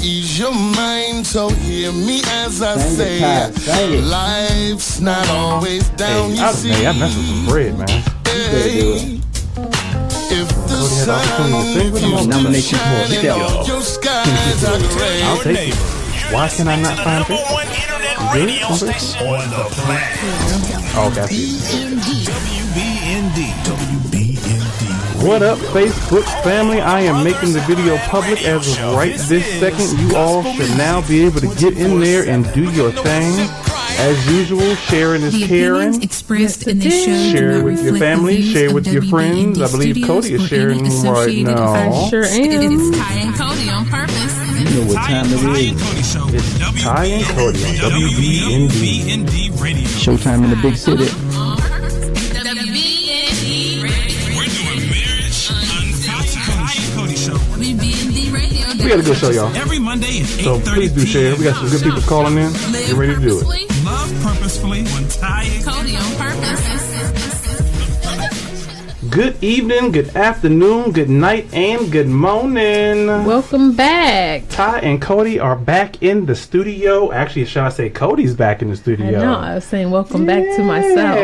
ease your mind, so hear me as I say, life's not always down, you see. Hey, I messed with some bread, man. Hey, if the sun nomination for your skies are gray. I'll take it. Why can I not find it? Really? On the planet. Oh, that's it. WBND. What up, Facebook family? I am making the video public as of right this second. You all should now be able to get in there and do your thing. As usual, sharing is caring. Expressed in this show share with your family, share with your friends. I believe Cody is sharing right now. I sure am. It's Ty and Cody on purpose. You know what time it is. It's Ty and Cody on WBND Radio. Showtime in the big city. WBND Radio. We're doing marriage unfiltered. Ty and Cody Show. WBND Radio. We got a good show, y'all. Every Monday at 8:30 So please do share. We got some good people calling in. Get ready to do it. Love purposefully on Ty and Cody on purpose. Good evening, good afternoon, good night, and good morning. Welcome back. Ty and Cody are back in the studio. Actually, should I say Cody's back in the studio? I know. I was saying welcome back to myself.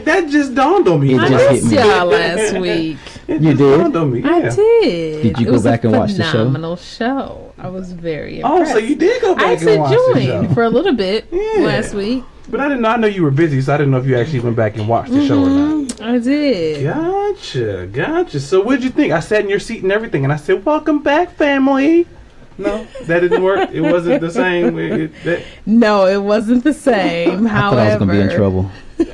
That just dawned on me. It I just hit missed me. y'all last week. It You just did? dawned on me. I Yeah. did. Did you go back and watch the show? Phenomenal show. I was very Oh, impressed. so you did go I back actually and watch the joined show. for a little bit Yeah. last week. But I didn't know. I know you were busy, so I didn't know if you actually went back and watched the show or not. I did. Gotcha. So what'd you think? I sat in your seat and everything, and I said, "Welcome back, family." No, that didn't work. It wasn't the same. No, it wasn't the same. I thought I was gonna be in trouble.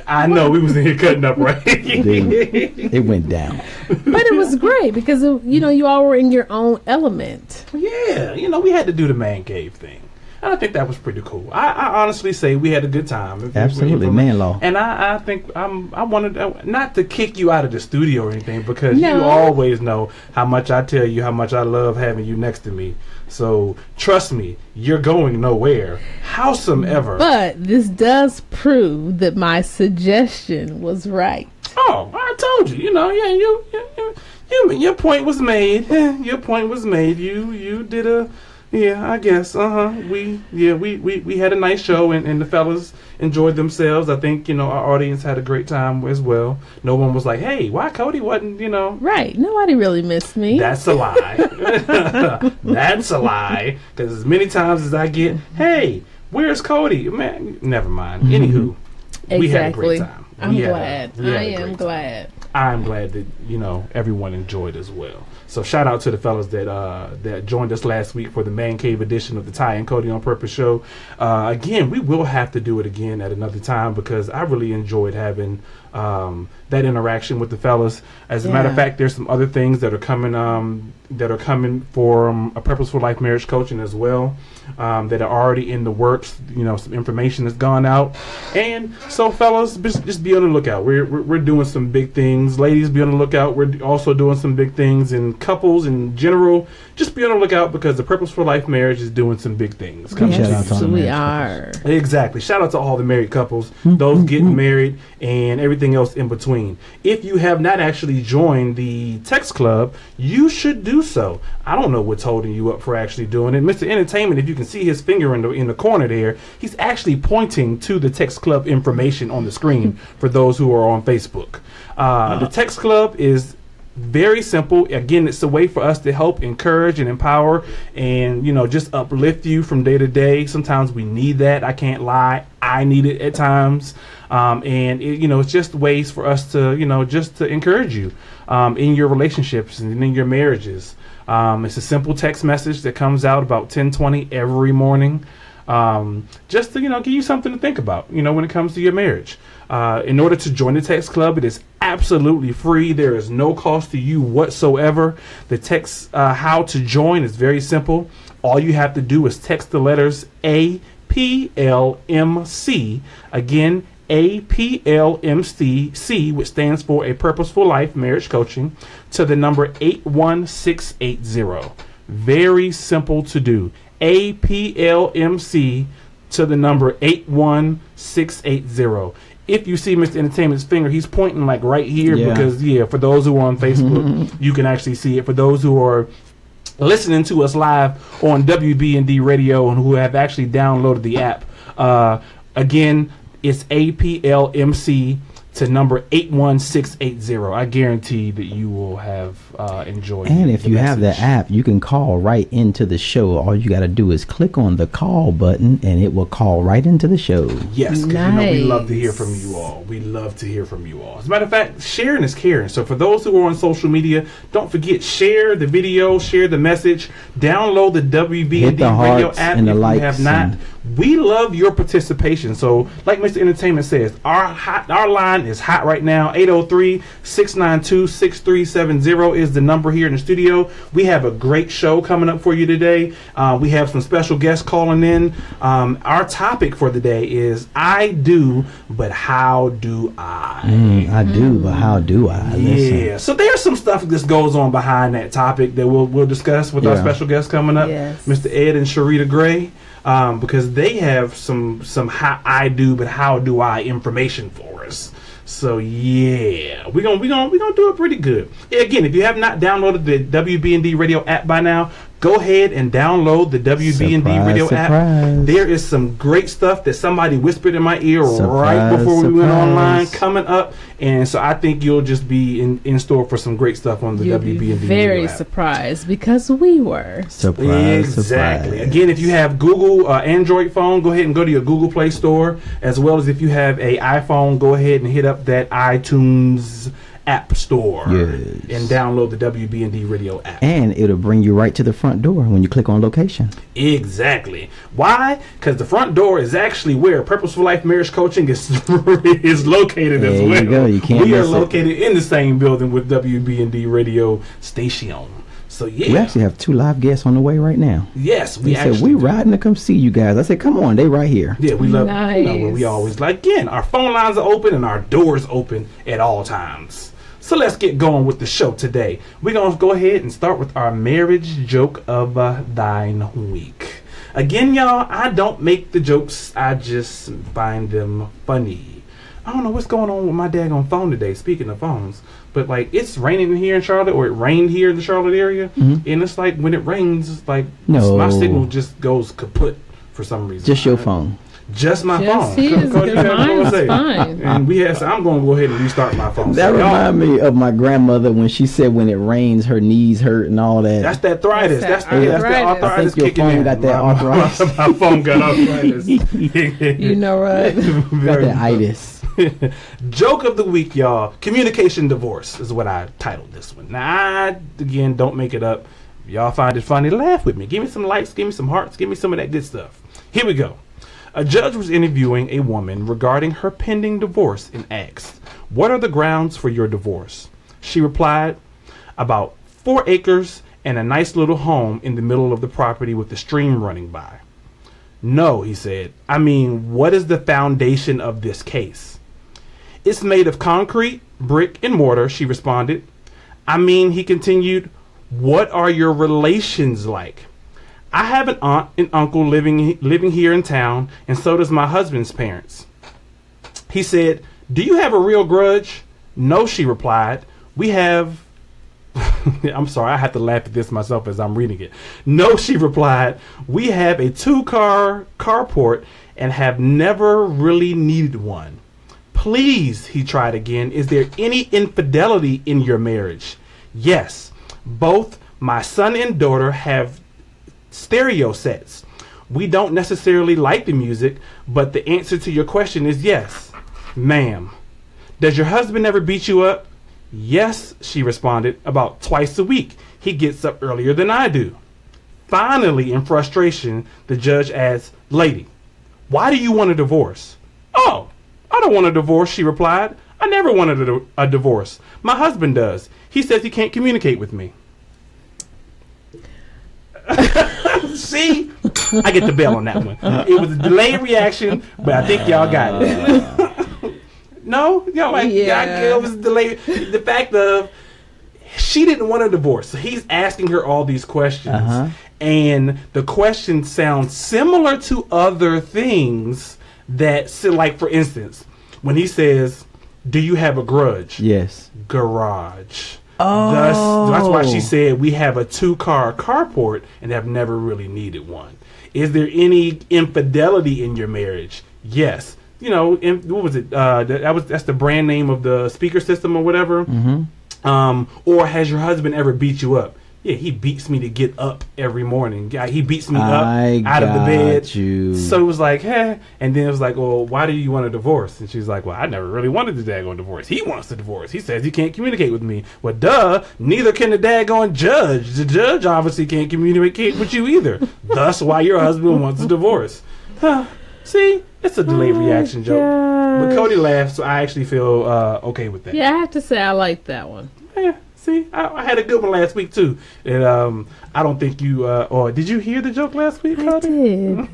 I know we was in here cutting up, right? Dude, it went down. But it was great because, you all were in your own element. Yeah, we had to do the man cave thing. And I think that was pretty cool. I honestly say we had a good time. Absolutely, man law. And I think I wanted not to kick you out of the studio or anything, because No. you always know how much I tell you how much I love having you next to me. So trust me, you're going nowhere, howsoever. But this does prove that my suggestion was right. Oh, I told you. Your point was made. Your point was made. You did a. Yeah, I guess. We had a nice show, and the fellas enjoyed themselves. I think our audience had a great time as well. No one was like, "Hey, why Cody wasn't?" Right. Nobody really missed me. That's a lie. That's a lie. Because as many times as I get, "Hey, where's Cody?" Man, never mind. Anywho, we had a great time. I'm glad. I am glad. I'm glad that everyone enjoyed as well. So shout out to the fellas that joined us last week for the Man Cave edition of the Ty and Cody on Purpose show. Again, we will have to do it again at another time, because I really enjoyed having that interaction with the fellas. As a matter of fact, there's some other things that are coming for a Purposeful Life Marriage Coaching as well, that are already in the works. Some information has gone out, and so fellas, just be on the lookout. We're doing some big things. Ladies, be on the lookout. We're also doing some big things, and couples in general, just be on the lookout, because the Purposeful Life Marriage is doing some big things. Yes, we are. Exactly. Shout out to all the married couples, those getting married, and everything else in between. If you have not actually joined the text club, you should do so. I don't know what's holding you up for actually doing it. Mr. Entertainment, if you can see his finger in the corner there, he's actually pointing to the text club information on the screen for those who are on Facebook. The text club is very simple. Again, it's a way for us to help encourage and empower and just uplift you from day to day. Sometimes we need that. I can't lie, I need it at times. And it's just ways for us to just to encourage you in your relationships and in your marriages. It's a simple text message that comes out about 10:20 every morning, just to give you something to think about when it comes to your marriage. In order to join the text club, it is absolutely free. There is no cost to you whatsoever. The text how to join is very simple. All you have to do is text the letters APLMC. Again, APLMC, which stands for A Purposeful Life Marriage Coaching, to the number 81680. Very simple to do. APLMC to the number 81680. If you see Mr. Entertainment's finger, he's pointing right here, because for those who are on Facebook, you can actually see it. For those who are listening to us live on WBND Radio and who have actually downloaded the app. Again, it's APLMC to number 81680. I guarantee that you will have enjoyed. And if the you have the message. app, you can call right into the show. All you got to do is click on the call button, and it will call right into the show. Yes, because Nice. we love to hear from you all. We love to hear from you all. As a matter of fact, sharing is caring. So for those who are on social media, don't forget, share the video, share the message, download the WBND Hit the Radio hearts app and the if you likes have not. and- We love your participation. So like Mr. Entertainment says, our line is hot right now. 803-692-6370 is the number here in the studio. We have a great show coming up for you today. We have some special guests calling in. Our topic for the day is I do, but how do I? I do, but how do I? Listen. Yeah, so there's some stuff that goes on behind that topic that we'll discuss with our Yeah. special guests coming up, Yes. Mr. Ed and Sharita Gray, because they have some how I do but how do I information for us. So yeah, we're gonna do it pretty good. Again, if you have not downloaded the WBND Radio app by now, go ahead and download the WBND Surprise, Radio app. surprise. There is some great stuff that somebody whispered in my ear right Surprise, before we went online surprise. coming up, and so I think you'll just be in store for some great stuff on the You'll be WBND very Radio app. surprised because we were. Surprise, Exactly. surprise. Again, if you have Google Android phone, go ahead and go to your Google Play Store, as well as if you have a iPhone, go ahead and hit up that iTunes App Store Yes. and download the WBND Radio app. And it'll bring you right to the front door when you click on location. Exactly. Why? Because the front door is actually where Purposeful Life Marriage Coaching is is located as There well. you go. You can't we are miss it. located in the same building with WBND Radio Station. So yeah, We actually have 2 live guests on the way right now. yes, we They said, actually we riding to come see you guys. I said, come on, they right here. Yeah, we love. You know, Nice. we always like. Again, our phone lines are open and our doors open at all times. So let's get going with the show today. We're gonna go ahead and start with our marriage joke of thine week. Again, y'all, I don't make the jokes. I just find them funny. I don't know what's going on with my daggone phone today. Speaking of phones, but like it's raining here in Charlotte, or it rained here in the Charlotte area, and it's like when it rains, it's like No. my signal just goes kaput for some reason. Just your phone. Just my Just phone. his, Cody, you because have more to mine's say. fine. And we have. So I'm going to go ahead and restart my phone. That So y'all- reminds me of my grandmother when she said when it rains, her knees hurt and all that. That's that arthritis. That's That's that the arthritis. I arthritis think your kicking phone in. got that My- arthritis. My phone got arthritis. You know what? Got Very that itis. Joke of the week, y'all. Communication divorce is what I titled this one. Now, I, again, don't make it up. If y'all find it funny, laugh with me. Give me some likes, give me some hearts, give me some of that good stuff. Here we go. A judge was interviewing a woman regarding her pending divorce and asked, "What are the grounds for your divorce?" She replied, "About 4 acres and a nice little home in the middle of the property with a stream running by." "No," he said. "I mean, what is the foundation of this case?" "It's made of concrete, brick, and mortar," she responded. "I mean," he continued, "what are your relations like?" "I have an aunt and uncle living here in town, and so does my husband's parents." He said, "Do you have a real grudge?" "No," she replied. "We have..." I'm sorry, I have to laugh at this myself as I'm reading it. "No," she replied. "We have a 2-car carport and have never really needed one." "Please," he tried again, "is there any infidelity in your marriage?" "Yes, both my son and daughter have stereo sets. We don't necessarily like the music, but the answer to your question is yes." "Ma'am, does your husband ever beat you up?" "Yes," she responded, "about twice a week. He gets up earlier than I do." Finally, in frustration, the judge asked, "Lady, why do you want a divorce?" "Oh, I don't want a divorce," she replied. "I never wanted a divorce. My husband does. He says he can't communicate with me." See? I get the bell on that one. It was a delayed reaction, but I think y'all got it. No? Y'all like, Yeah. it was delayed. The fact of, she didn't want a divorce. So he's asking her all these questions. Uh-huh. And the questions sound similar to other things that, so like for instance, when he says, "Do you have a grudge?" Yes. Garage. That's why she said we have a 2-car carport and have never really needed one. Is there any infidelity in your marriage? Yes. You know, what was it? That's the brand name of the speaker system or whatever. Or has your husband ever beat you up? Yeah, he beats me to get up every morning. He beats me up out of the bed. So it was like, and then it was like, well, why do you want a divorce? And she's like, well, I never really wanted the daggone divorce. He wants the divorce. He says he can't communicate with me. Well, duh, neither can the daggone judge. The judge obviously can't communicate with you either. Thus why your husband wants a divorce. See, it's a delayed reaction joke. But Cody laughed, so I actually feel okay with that. Yeah, I have to say I like that one. Yeah. See, I had a good one last week too, and I don't think you. Or did you hear the joke last week, Cody? I did.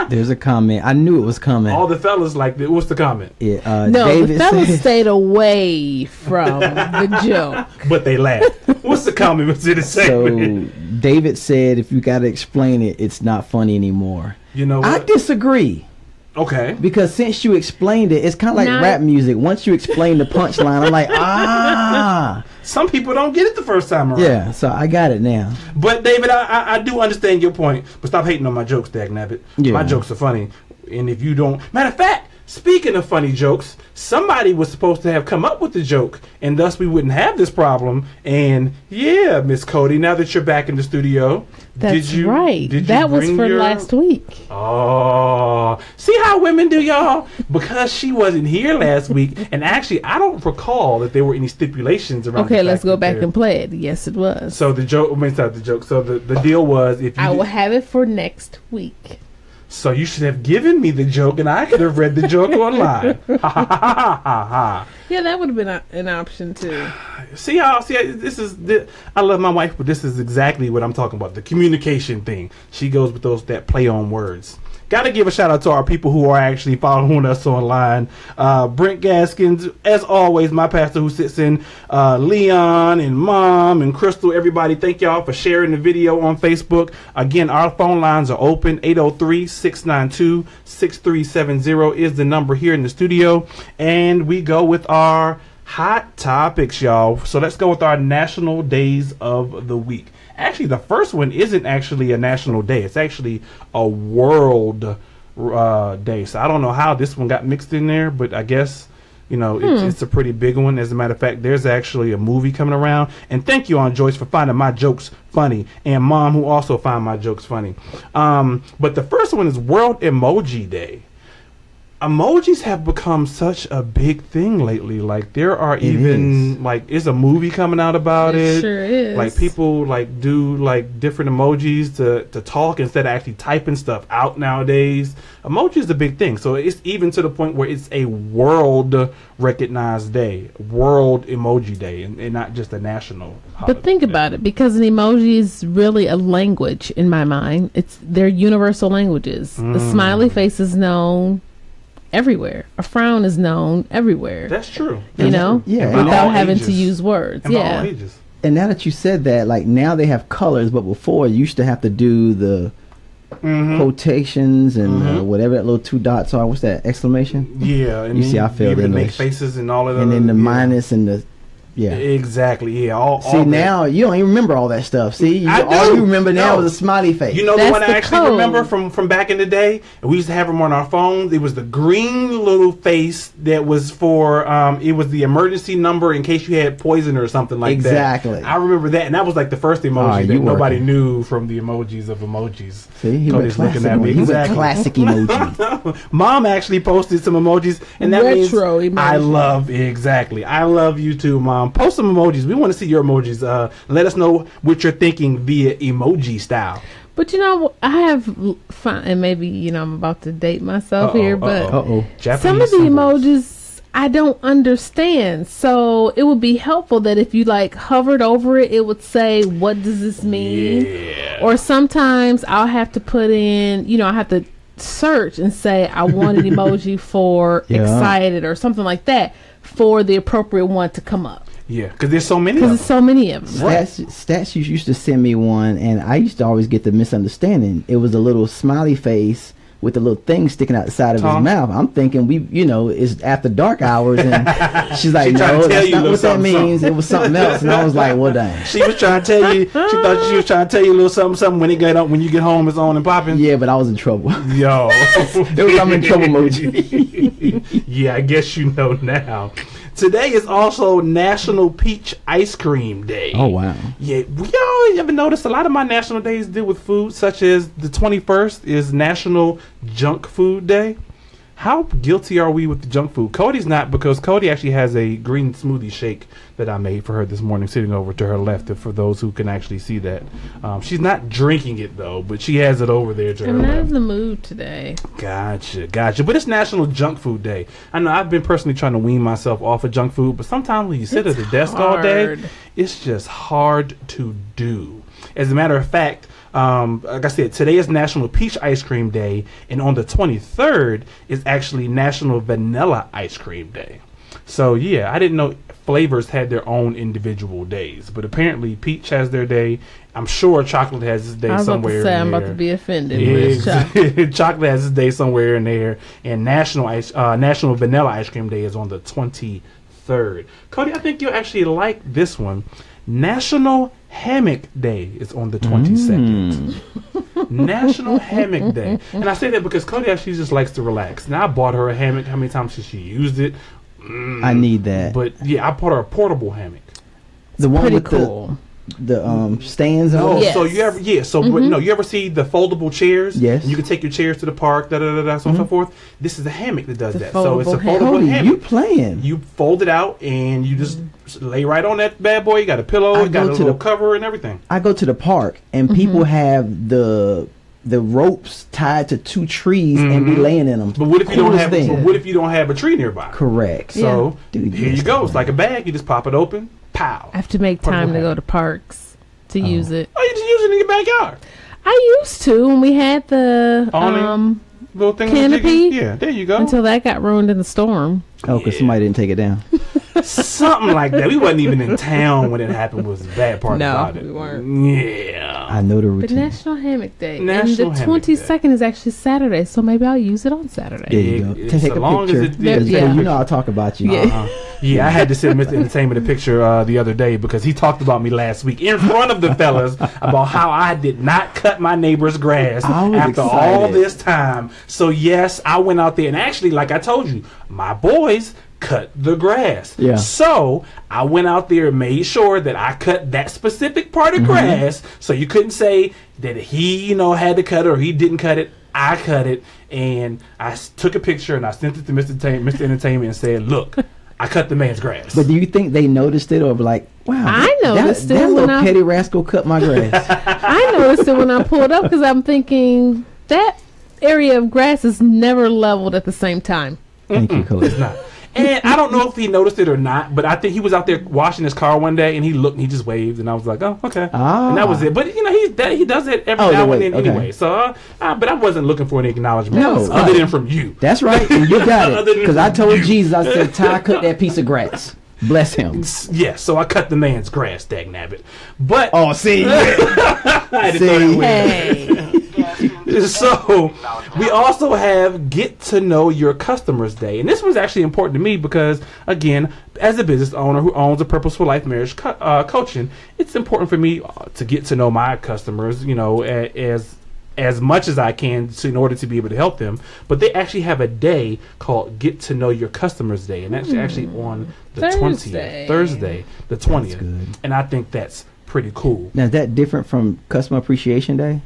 There's a comment. I knew it was coming. All the fellas liked it. What's the comment? Yeah, no, David the fellas said, stayed away from the joke. But they laughed. What's the comment? What's in the segment? So David said, if you got to explain it, it's not funny anymore. You know what? I disagree. Okay. Because since you explained it, it's kind of like rap music. Once you explain the punchline, I'm like, Some people don't get it the first time around. Yeah, so I got it now. But David, I do understand your point. But stop hating on my jokes, dagnabbit. Yeah. My jokes are funny. And if you don't... Matter of fact, speaking of funny jokes, somebody was supposed to have come up with the joke, and thus we wouldn't have this problem. And yeah, Miss Cody, now that you're back in the studio... That's right. That was for last week. Oh, see how women do, y'all? Because she wasn't here last week, and actually, I don't recall that there were any stipulations around. Okay, let's go back and play it. Yes, it was. So the joke, not the joke. So the deal was, if you I will have it for next week. So you should have given me the joke, and I could have read the joke online. Ha ha ha ha ha. Yeah, that would have been an option too. See y'all. I love my wife, but this is exactly what I'm talking about. The communication thing. She goes with that play on words. Got to give a shout out to our people who are actually following us online. Brent Gaskins, as always, my pastor who sits in, Leon and Mom and Crystal, everybody. Thank y'all for sharing the video on Facebook. Again, our phone lines are open. 803-692-6370 is the number here in the studio. And we go with our hot topics, y'all. So let's go with our national days of the week. Actually, the first one isn't actually a national day. It's actually a world day. So I don't know how this one got mixed in there, but I guess, it's a pretty big one. As a matter of fact, there's actually a movie coming around. And thank you, Aunt Joyce, for finding my jokes funny. And Mom, who also found my jokes funny. But the first one is World Emoji Day. Emojis have become such a big thing lately. Like there are is a movie coming out about it. Sure is. Like people do different emojis to talk instead of actually typing stuff out nowadays. Emoji is a big thing. So it's even to the point where it's a world recognized day, World Emoji Day, and not just a national holiday. But think about it, because an emoji is really a language in my mind. They're universal languages. The smiley face is known everywhere. A frown is known everywhere. That's true. Yeah, without having to use words. And by all ages. And now that you said that, like now they have colors, but before you used to have to do the quotations and whatever that little 2 dots are. What's that, exclamation? Yeah, and you see, I failed English. Make faces and all of that. And then the minus and the exactly. Yeah. All now you don't even remember all that stuff. See, all you remember now is a smiley face. You know the one I actually remember from back in the day, and we used to have them on our phones. It was the green little face that was for it was the emergency number in case you had poison or something like that. Exactly. I remember that, and that was like the first emoji that nobody knew from the emojis of emojis. See, he was looking at me. He was a classic emoji. Mom actually posted some emojis, and that means emoji. I love you too, Mom. Post some emojis. We want to see your emojis. Let us know what you're thinking via emoji style. But I have found, and maybe I'm about to date myself here, but some of the emojis I don't understand. So it would be helpful that if you hovered over it, it would say, what does this mean? Yeah. Or sometimes I'll have to put in, I have to search and say I want an emoji for excited or something like that for the appropriate one to come up. Yeah, because there's so many. Because there's so many of them. Stats used to send me one, and I used to always get the misunderstanding. It was a little smiley face with the little thing sticking out the side of his mouth. I'm thinking it's after dark hours, and she's like, no, that's not what that means. It was something else, and I was like, well, dang. She was trying to tell you. She thought she was trying to tell you a little something when you get home, it's on and popping. Yeah, but I was in trouble. Yo, I'm in trouble emoji. Yeah, I guess you know now. Today is also National Peach Ice Cream Day. Oh, wow. Yeah, you ever notice a lot of my national days deal with food, such as the 21st is National Junk Food Day. How guilty are we with the junk food? Cody's not, because Cody actually has a green smoothie shake that I made for her this morning, sitting over to her left, for those who can actually see that. She's not drinking it, though, but she has it over there to her left. I'm not in the mood today. Gotcha. But it's National Junk Food Day. I know I've been personally trying to wean myself off of junk food, but sometimes when you sit at the desk all day, it's just hard to do. As a matter of fact, like I said, today is National Peach Ice Cream Day, and on the 23rd is actually National Vanilla Ice Cream Day. So yeah, I didn't know flavors had their own individual days, but apparently peach has their day. I'm sure chocolate has its day somewhere. I'm about to be offended. Chocolate has its day somewhere in there, and National Vanilla Ice Cream Day is on the 23rd. Cody, I think you'll actually like this one. National Hammock Day is on the 22nd. National Hammock Day. And I say that because Cody actually just likes to relax. Now, I bought her a hammock. How many times has she used it? I need that. But yeah, I bought her a portable hammock. The one pretty with cool. the stands on it? Yes. So you ever see the foldable chairs? Yes. And you can take your chairs to the park, so on and so forth. This is a hammock that does that. So it's a foldable Cody, hammock. you playing. You fold it out and you just lay right on that bad boy. You got a pillow, got a little cover and everything. I go to the park and people have the ropes tied to two trees and be laying in them. But what if you don't have? But what if you don't have a tree nearby? Correct. So here you go. It's like a bag. You just pop it open. Pow. I have to make time to go to parks to use it. Oh, you just use it in your backyard. I used to when we had the little thing canopy. Yeah, there you go. Until that got ruined in the storm. Oh, because somebody didn't take it down. Something like that. We wasn't even in town when it happened. Was the bad part about it. No, we weren't. Yeah. I know the routine. But National Hammock Day. National and the Hammock 22nd is actually Saturday, so maybe I'll use it on Saturday. There you go. Take a picture. You know I'll talk about you. Yeah, I had to send Mr. Entertainment a picture the other day because he talked about me last week in front of the fellas about how I did not cut my neighbor's grass after all this time. So yes, I went out there and actually, like I told you, my boys cut the grass. Yeah. So I went out there and made sure that I cut that specific part of grass. So you couldn't say that he, had to cut it or he didn't cut it. I cut it, and I took a picture and I sent it to Mr. Entertainment and said, "Look, I cut the man's grass." But do you think they noticed it or like, wow, I noticed that little petty rascal cut my grass? I noticed it when I pulled up because I'm thinking that area of grass is never leveled at the same time. Thank you, Cody. It's not. And I don't know if he noticed it or not, but I think he was out there washing his car one day, and he looked and he just waved, and I was like, "Oh, okay," and that was it. But he does it every now and then anyway. So, but I wasn't looking for any acknowledgement other than from you. That's right, and you got it. Because I told Jesus, I said, "Ty, cut that piece of grass." Bless him. Yeah, so I cut the man's grass, dagnabbit. But see. So we also have Get to Know Your Customers Day, and this was actually important to me because, again, as a business owner who owns a Purposeful Life Marriage coaching, it's important for me to get to know my customers, as much as I can in order to be able to help them. But they actually have a day called Get to Know Your Customers Day, and that's actually on the 20th, Thursday, the 20th. And I think that's pretty cool. Now, is that different from Customer Appreciation Day?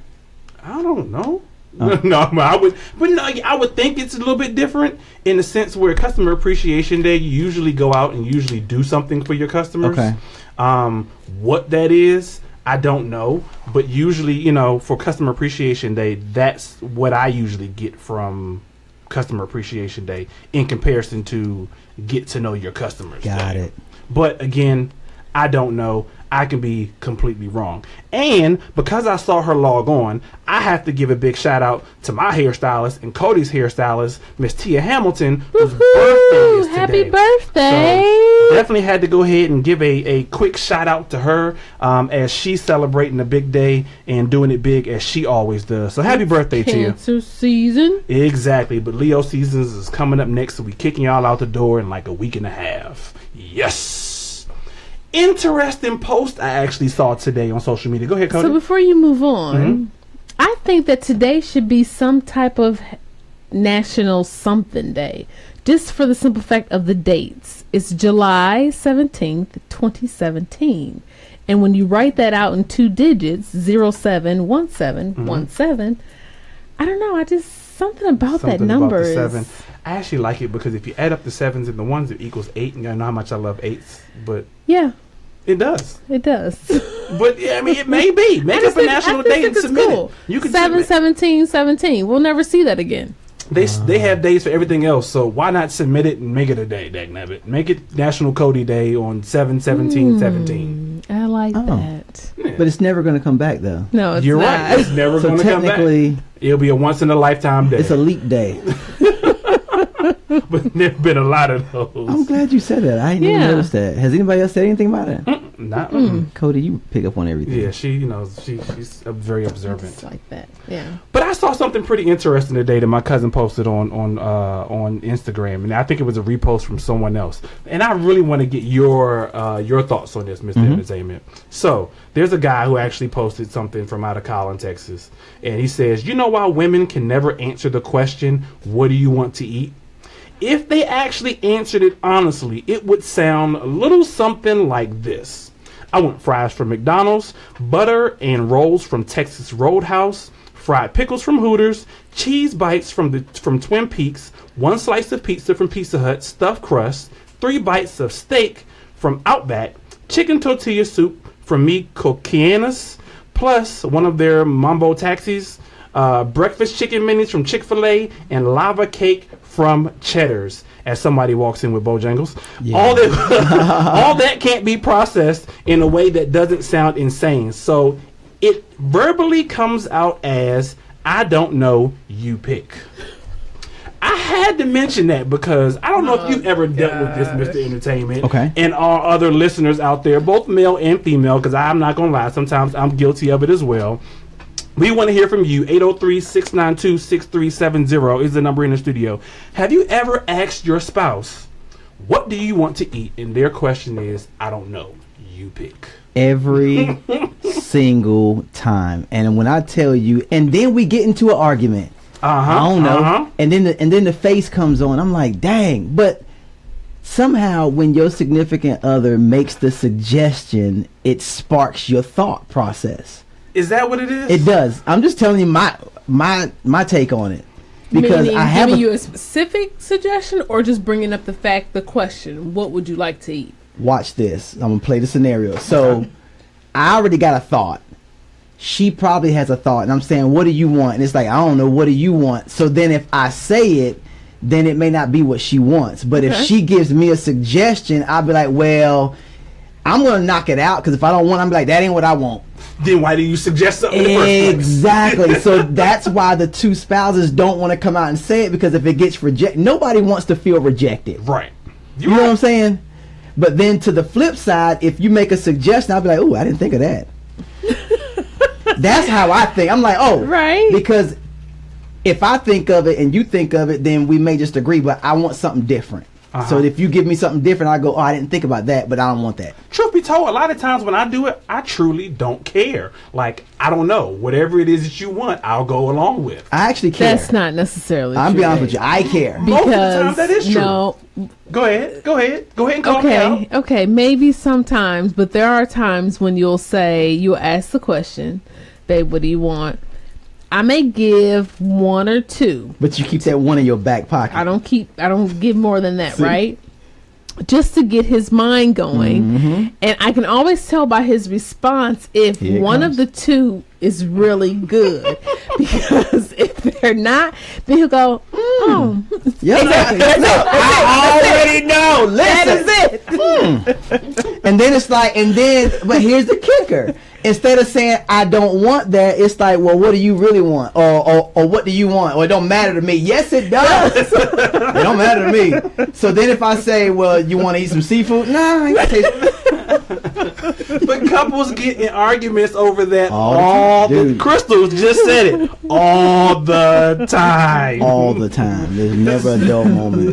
I don't know. I would think it's a little bit different in the sense where Customer Appreciation Day, you usually go out and usually do something for your customers. Okay. What that is, I don't know, but usually, for Customer Appreciation Day, that's what I usually get from Customer Appreciation Day in comparison to Get to Know Your Customers. Got it. But again, I don't know. I can be completely wrong. And because I saw her log on, I have to give a big shout out to my hairstylist and Cody's hairstylist, Miss Tia Hamilton, whose birthday is today. Happy birthday! So definitely had to go ahead and give a quick shout out to her as she's celebrating a big day and doing it big as she always does. So happy birthday, Tia. Cancer season. Exactly, but Leo seasons is coming up next, so we kicking y'all out the door in like a week and a half. Yes. Interesting post I actually saw today on social media. Go ahead, Cody. So before you move on, I think that today should be some type of national something day, just for the simple fact of the dates. It's July 17th, 2017. And when you write that out in 2 digits, 071717, I don't know, something about that number about the is... 7. I actually like it because if you add up the 7s and the 1s, it equals 8. And I know how much I love 8s, but yeah, it does. It does. But yeah, I mean, it may be. Make up a national date and submit cool. it. You can 7/17/17. We'll never see that again. They have days for everything else, so why not submit it and make it a day? Dagnabbit. Make it National Cody Day on 7/17/17. I like that. Yeah. But it's never going to come back, though. No, it's You're not. right. It's never going to come back. Technically, it'll be a once in a lifetime day. it's a leap day. But there've been a lot of those. I'm glad you said that. I didn't even notice that. Has anybody else said anything about it? Not Cody, you pick up on everything. Yeah, she's very observant. It's like that. Yeah. But I saw something pretty interesting today that my cousin posted on Instagram, and I think it was a repost from someone else. And I really want to get your thoughts on this, Mr. Entertainment. So there's a guy who actually posted something from out of Collin, Texas, and he says, "You know why women can never answer the question, 'What do you want to eat?' If they actually answered it honestly, it would sound a little something like this. I want fries from McDonald's, butter and rolls from Texas Roadhouse, fried pickles from Hooters, cheese bites from Twin Peaks, 1 slice of pizza from Pizza Hut, stuffed crust, 3 bites of steak from Outback, chicken tortilla soup from Mi Coquianas, plus one of their Mambo Taxis, breakfast chicken minis from Chick-fil-A, and lava cake from Cheddar's," as somebody walks in with Bojangles. Yeah. All that can't be processed in a way that doesn't sound insane. So it verbally comes out as, "I don't know, you pick." I had to mention that because I don't know if you've ever dealt with this, Mr. Entertainment. Okay. And our other listeners out there, both male and female, because I'm not going to lie, sometimes I'm guilty of it as well. We want to hear from you. 803-692-6370 is the number in the studio. Have you ever asked your spouse, "What do you want to eat?" And their question is, "I don't know. You pick." Every single time. And when I tell you, and then we get into an argument. I don't know. And then the face comes on. I'm like, dang. But somehow when your significant other makes the suggestion, it sparks your thought process. Is that what it is? It does. I'm just telling you my take on it, because Meaning I have giving you a specific suggestion, or just bringing up the question, what would you like to eat? Watch this. I'm gonna play the scenario. So I already got a thought. She probably has a thought, and I'm saying, "What do you want?" And it's like, I don't know. What do you want? So then if I say it, then it may not be what she wants. But if she gives me a suggestion, I'll be like, well, I'm gonna knock it out, because if I don't want, I'm like, that ain't what I want. Then why do you suggest something in the first place? Exactly. So that's why the two spouses don't want to come out and say it, because if it gets rejected, nobody wants to feel rejected. Right. You know what I'm saying? But then to the flip side, if you make a suggestion, I'll be like, "Oh, I didn't think of that." That's how I think. I'm like, "Oh, right." Because if I think of it and you think of it, then we may just agree, but I want something different. So if you give me something different, I go, "Oh, I didn't think about that, but I don't want that." Truth be told, a lot of times when I do it, I truly don't care. Like, I don't know. Whatever it is that you want, I'll go along with. I actually care. That's not necessarily I'm true. be honest with you. I care. Because, most of the time, that is true. No. Go ahead and call me out. Okay, maybe sometimes, but there are times when you'll ask the question, "Babe, what do you want?" I may give 1 or 2. But you keep that one in your back pocket. I don't give more than that, right? Just to get his mind going. And I can always tell by his response if one of the 2 is really good. Because if they're not, then he'll go, Yeah, I already know. Listen. That is it. And then it's like, but here's the kicker. Instead of saying I don't want that, it's like, well, what do you really want, or what do you want, or it don't matter to me. Yes, it does. It don't matter to me. So then if I say, well, you want to eat some seafood? Nah, I ain't gonna taste. But couples get in arguments over that Crystal just said it all the time. All the time. There's never a dull moment.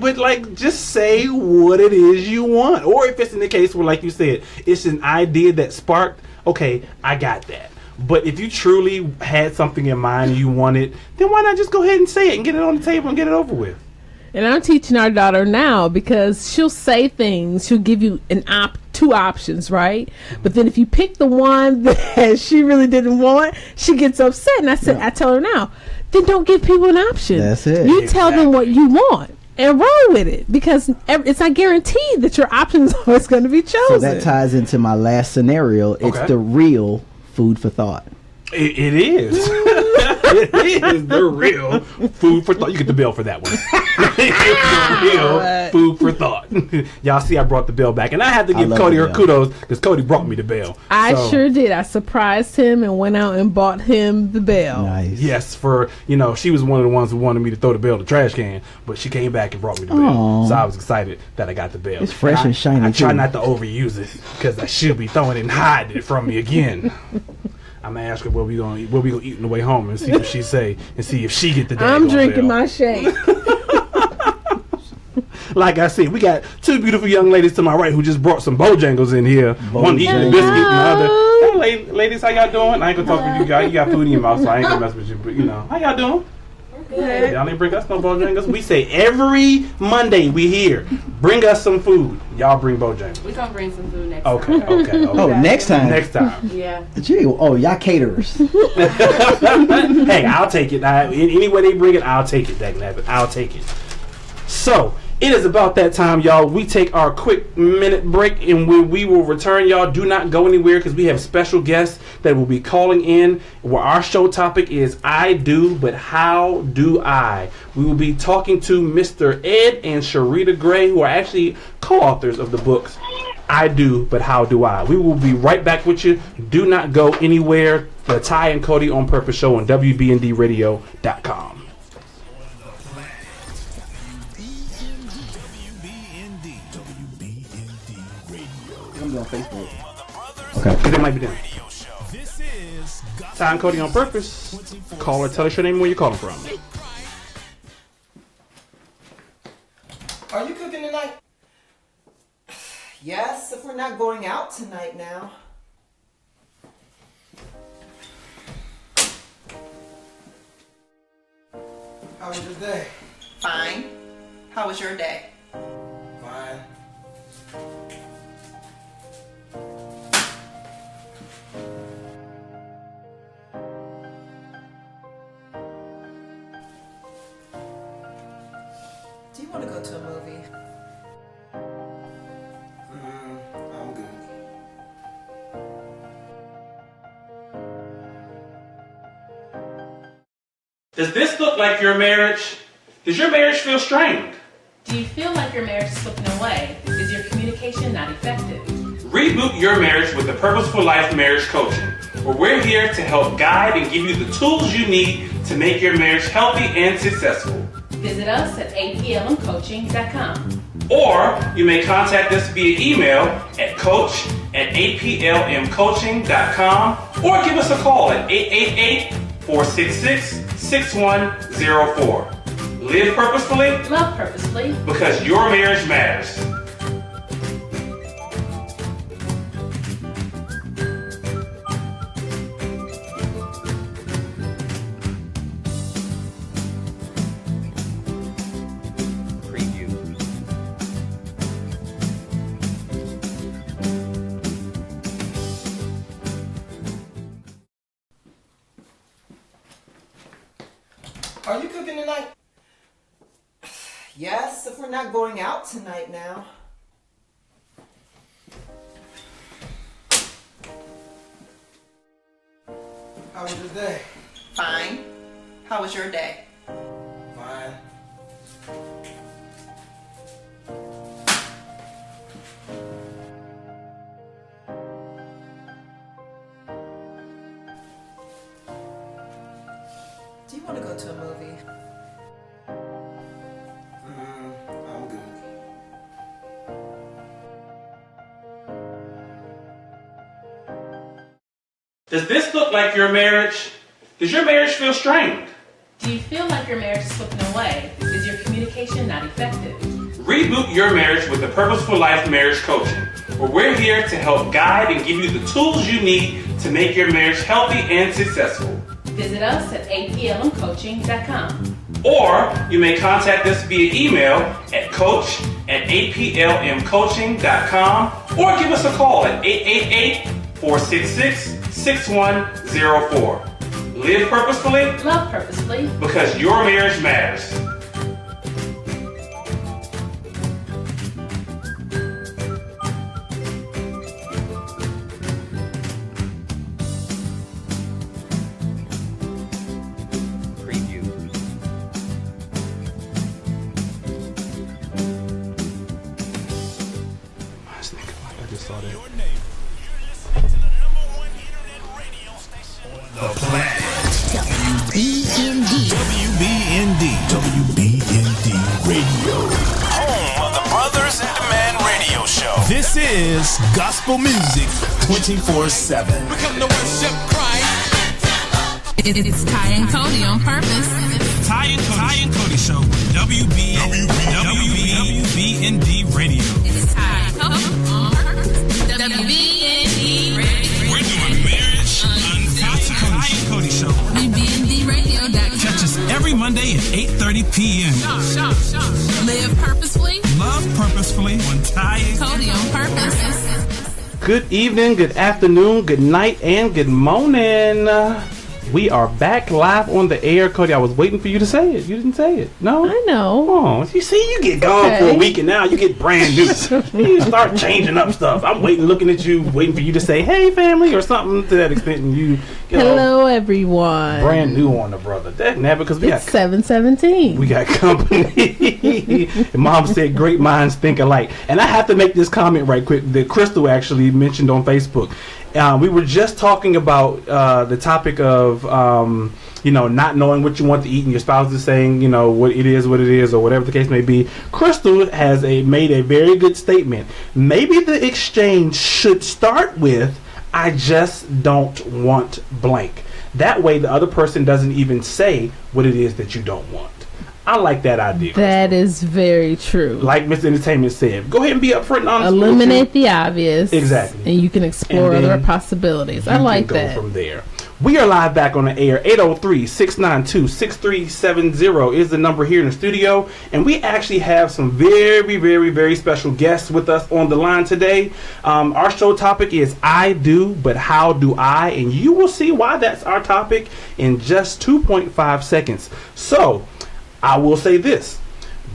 But like, just say what it is you want, or if it's in the case where, like you said, it's an idea that sparked. Okay, I got that. But if you truly had something in mind and you want it, then why not just go ahead and say it and get it on the table and get it over with? And I'm teaching our daughter now, because she'll say things. She'll give you two options, right? But then if you pick the one that she really didn't want, she gets upset. And I tell her now, then don't give people an option. That's it. You tell them what you want and roll with it, because it's not guaranteed that your option is always going to be chosen. So that ties into my last scenario. It's the real food for thought. It is. It is the real food for thought. You get the bell for that one. The real food for thought. Y'all see, I brought the bell back, and I had to give Cody her kudos because Cody brought me the bell. I sure did. I surprised him and went out and bought him the bell. Nice. Yes, she was one of the ones who wanted me to throw the bell in the trash can, but she came back and brought me the bell. So I was excited that I got the bell. It's fresh and shiny. I try not to overuse it because I should be throwing it and hiding it from me again. I'm gonna ask her what we gonna eat on the way home and see what she say and see if she get the. I'm drinking my shake. Like I said, we got two beautiful young ladies to my right who just brought some Bojangles in here. One eating the biscuit and the other. Hey, ladies, how y'all doing? I ain't gonna talk with you guys. You got food in your mouth, so I ain't gonna mess with you. But how y'all doing? Good. Y'all ain't bring us no Bojangles. We say every Monday we here. Bring us some food. Y'all bring Bojangles. We gonna bring some food next time. Okay. Oh, next time. Next time. Yeah. Gee, y'all caterers. Hey, I'll take it. Any way they bring it, I'll take it. I'll take it. So it is about that time, y'all. We take our quick minute break, and we will return, y'all. Do not go anywhere, because we have special guests that will be calling in, where our show topic is I Do, But How Do I? We will be talking to Mr. Ed and Sharita Gray, who are actually co-authors of the books I Do, But How Do I? We will be right back with you. Do not go anywhere. The Ty and Cody on Purpose show on WBNDradio.com. On Facebook. Okay. Because they might be down. Ty and Cody on Purpose. Call or tell us your name and where you're calling from. Are you cooking tonight? Yes, if we're not going out tonight now. How was your day? Fine. How was your day? Fine. Do you want to go to a movie? I'm good. Does this look like your marriage? Does your marriage feel strained? Do you feel like your marriage is slipping away? Is your communication not effective? Reboot your marriage with the Purposeful Life Marriage Coaching, where we're here to help guide and give you the tools you need to make your marriage healthy and successful. Visit us at aplmcoaching.com. Or you may contact us via email at coach@aplmcoaching.com, or give us a call at 888-466-6104. Live purposefully. Love purposefully. Because your marriage matters. Are you cooking tonight? Yes, if we're not going out tonight now. How was your day? Fine. How was your day? Fine. Do you want to go to a movie? I'm good. Does this look like your marriage? Does your marriage feel strained? Do you feel like your marriage is slipping away? Is your communication not effective? Reboot your marriage with the Purposeful Life Marriage Coaching, where we're here to help guide and give you the tools you need to make your marriage healthy and successful. Visit us at aplmcoaching.com. Or you may contact us via email at coach@aplmcoaching.com or give us a call at 888-466-6104. Live purposefully. Love purposefully. Because your marriage matters. WBND Radio. Home of the Brothers in Demand Radio Show. This is gospel music 24/7. We come to worship Christ. It's Ty and Cody on purpose. Ty and Cody Show. WBND Radio. It's Ty and Cody on purpose. WBND Radio. We're doing marriage unfiltered. Ty and Cody Show. WBNDradio.com. Catch us every Monday at 8:30 p.m. Live purposefully. Love purposefully on Ty and Cody on purpose. Good evening, good afternoon, good night, and good morning. We are back live on the air. Cody, I was waiting for you to say it. You didn't say it. No? I know. Oh, you see, you get gone for a week and now you get brand new. You start changing up stuff. I'm waiting, looking at you, waiting for you to say, hey, family, or something to that extent. And you get hello, everyone. Brand new on the brother. That never, because we it's got 7:17. We got company. And Mom said, great minds think alike. And I have to make this comment right quick that Crystal actually mentioned on Facebook. We were just talking about the topic of, not knowing what you want to eat, and your spouse is saying, what it is, or whatever the case may be. Crystal has made a very good statement. Maybe the exchange should start with, I just don't want blank. That way the other person doesn't even say what it is that you don't want. I like that idea. That is very true. Like Mr. Entertainment said, go ahead and be upfront and honest. Eliminate the obvious. Exactly. And you can explore other possibilities. I like that. Go from there. We are live back on the air. 803-692-6370 is the number here in the studio. And we actually have some very, very, very special guests with us on the line today. Our show topic is I Do, but How Do I? And you will see why that's our topic in just 2.5 seconds. So, I will say this.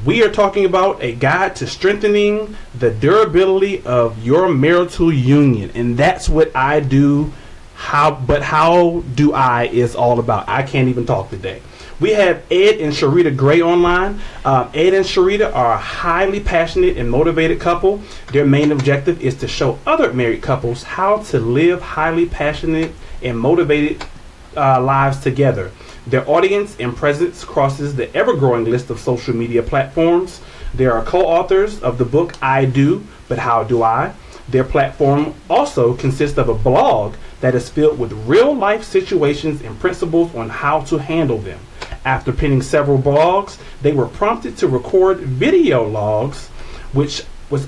We are talking about a guide to strengthening the durability of your marital union. And that's what I do. How do I is all about. I can't even talk today. We have Ed and Sharita Gray online. Ed and Sharita are a highly passionate and motivated couple. Their main objective is to show other married couples how to live highly passionate and motivated lives together. Their audience and presence crosses the ever-growing list of social media platforms. They are co-authors of the book I Do, but How Do I? Their platform also consists of a blog that is filled with real-life situations and principles on how to handle them. After penning several blogs, they were prompted to record video logs, which was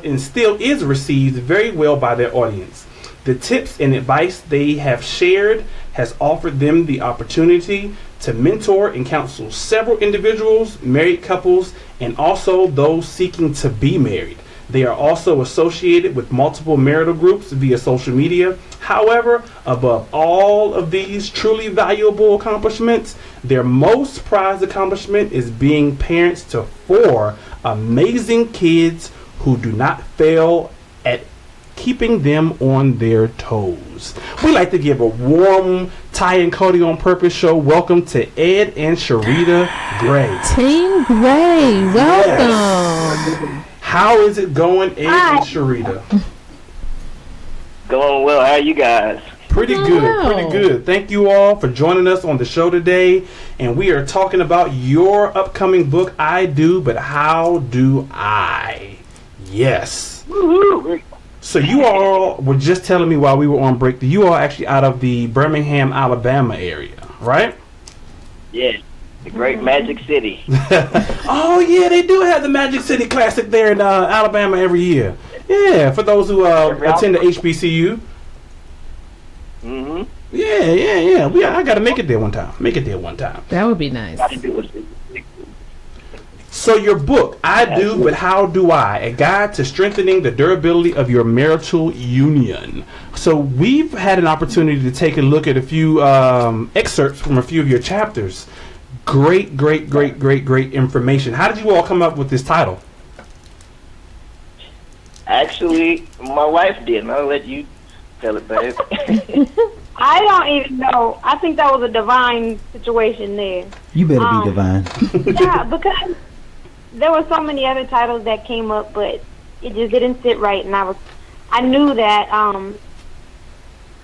and still is received very well by their audience. The tips and advice they have shared has offered them the opportunity to mentor and counsel several individuals, married couples, and also those seeking to be married. They are also associated with multiple marital groups via social media. However, above all of these truly valuable accomplishments, their most prized accomplishment is being parents to 4 amazing kids who do not fail at keeping them on their toes. We like to give a warm Ty and Cody on Purpose show. Welcome to Ed and Sharita Gray. Team Gray, welcome. Yes. How is it going, Ed and Sharita? Going well. How are you guys? Pretty good. Thank you all for joining us on the show today. And we are talking about your upcoming book, I Do, But How Do I? Yes. Woo-hoo. So you all were just telling me while we were on break that you are actually out of the Birmingham, Alabama area, right? Yeah. The great Magic City. Oh, yeah, they do have the Magic City Classic there in Alabama every year. Yeah, for those who attend the HBCU. Mm-hmm. Yeah. I got to make it there one time. That would be nice. So your book, I Do, But How Do I? A Guide to Strengthening the Durability of Your Marital Union. So we've had an opportunity to take a look at a few excerpts from a few of your chapters. Great information. How did you all come up with this title? Actually, my wife did, and I'll let you tell it, babe. I don't even know. I think that was a divine situation there. You better be divine. Yeah, because there were so many other titles that came up, but it just didn't sit right, and I knew that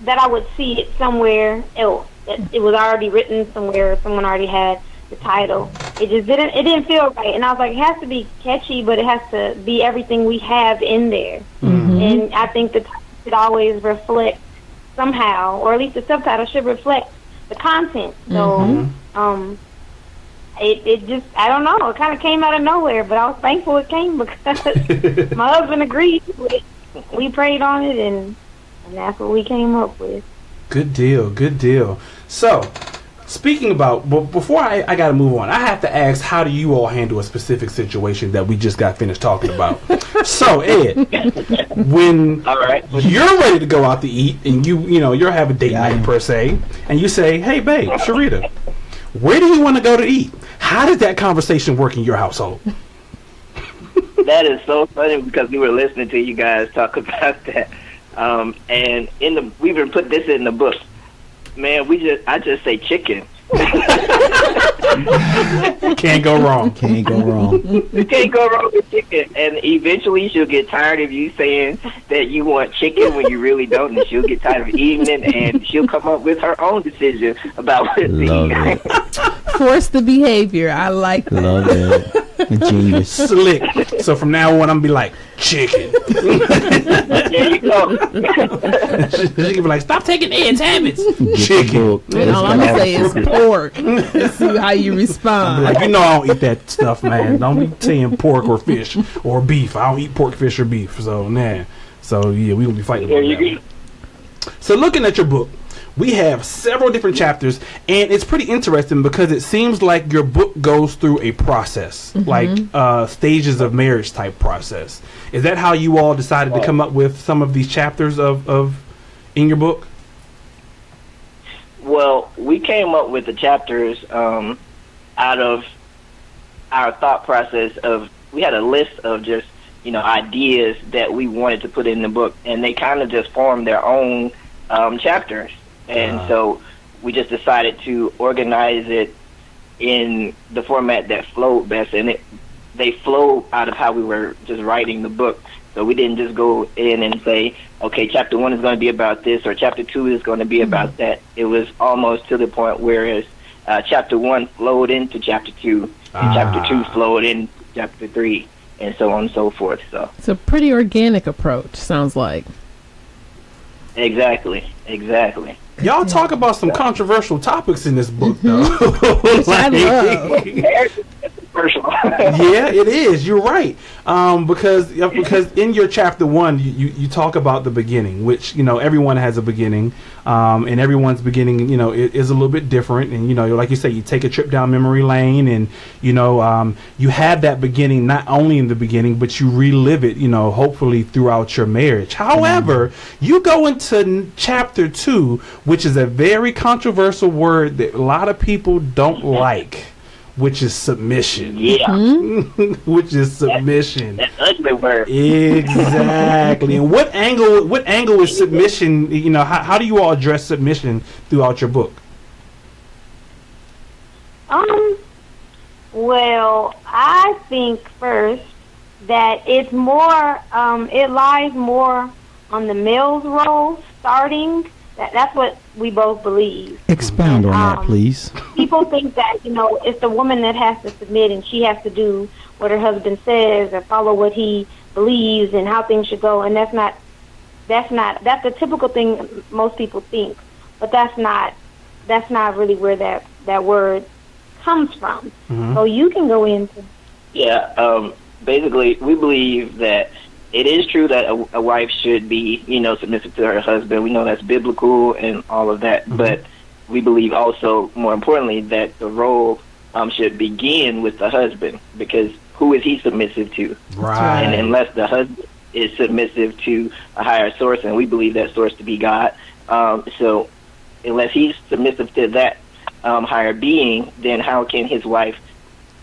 that I would see it somewhere else. It was already written somewhere. Someone already had the title. It didn't feel right, and I was like, it has to be catchy, but it has to be everything we have in there. Mm-hmm. And I think the title should always reflect somehow, or at least the subtitle should reflect the content. So, it just, I don't know, it kind of came out of nowhere, but I was thankful it came because my husband agreed with it. We prayed on it, and that's what we came up with. Good deal. So, speaking about, before I got to move on, I have to ask, how do you all handle a specific situation that we just got finished talking about? So, Ed, when you're ready to go out to eat, and you're having a date night per se, and you say, hey, babe, Sharita, where do you want to go to eat? How did that conversation work in your household? That is so funny because we were listening to you guys talk about that. And we even put this in the book. Man, I just say chicken. Can't go wrong. You can't go wrong with chicken. And eventually she'll get tired of you saying that you want chicken when you really don't, and she'll get tired of eating it, and she'll come up with her own decision about what to eat. Force the behavior. I like that. Love it. Genius. Slick. So from now on, I'm going to be like, chicken. There you go. She can be like, stop taking Ed's habits. Chicken. And all I'm going to say is pork. Let's see how you respond. Like, I don't eat that stuff, man. Don't be saying pork or fish or beef. I don't eat pork, fish, or beef. So, nah. So, yeah, we're going to be fighting about that. So, looking at your book, we have several different chapters, and it's pretty interesting because it seems like your book goes through a process, like stages of marriage type process. Is that how you all decided to come up with some of these chapters of in your book? Well, we came up with the chapters out of our thought process of, we had a list of just, ideas that we wanted to put in the book, and they kind of just formed their own chapters. And so we just decided to organize it in the format that flowed best, and they flowed out of how we were just writing the book. So we didn't just go in and say, okay, chapter 1 is going to be about this, or chapter 2 is going to be about that. It was almost to the point where chapter 1 flowed into chapter 2, and chapter 2 flowed into chapter 3, and so on and so forth. So it's a pretty organic approach, sounds like. Exactly. Y'all talk about some controversial topics in this book, though. I love. Yeah, it is. You're right. Because in your chapter 1, you talk about the beginning, which everyone has a beginning, and everyone's beginning is a little bit different. And like you say, you take a trip down memory lane, and you have that beginning not only in the beginning, but you relive it, hopefully throughout your marriage. However, you go into chapter 2, which is a very controversial word that a lot of people don't like. Which is submission. Yeah. Which is submission. That's ugly word. Exactly. And what angle is submission? How do you all address submission throughout your book? Well, I think first that it's more, it lies more on the male's role starting That's what we both believe. Expound on that, please. People think that, it's the woman that has to submit and she has to do what her husband says or follow what he believes and how things should go. And that's the typical thing most people think. But that's not really where that word comes from. Mm-hmm. So you can go into. Yeah, basically, we believe that it is true that a wife should be, submissive to her husband. We know that's biblical and all of that, mm-hmm. but we believe also, more importantly, that the role should begin with the husband, because who is he submissive to? Right. And unless the husband is submissive to a higher source, and we believe that source to be God, so unless he's submissive to that higher being, then how can his wife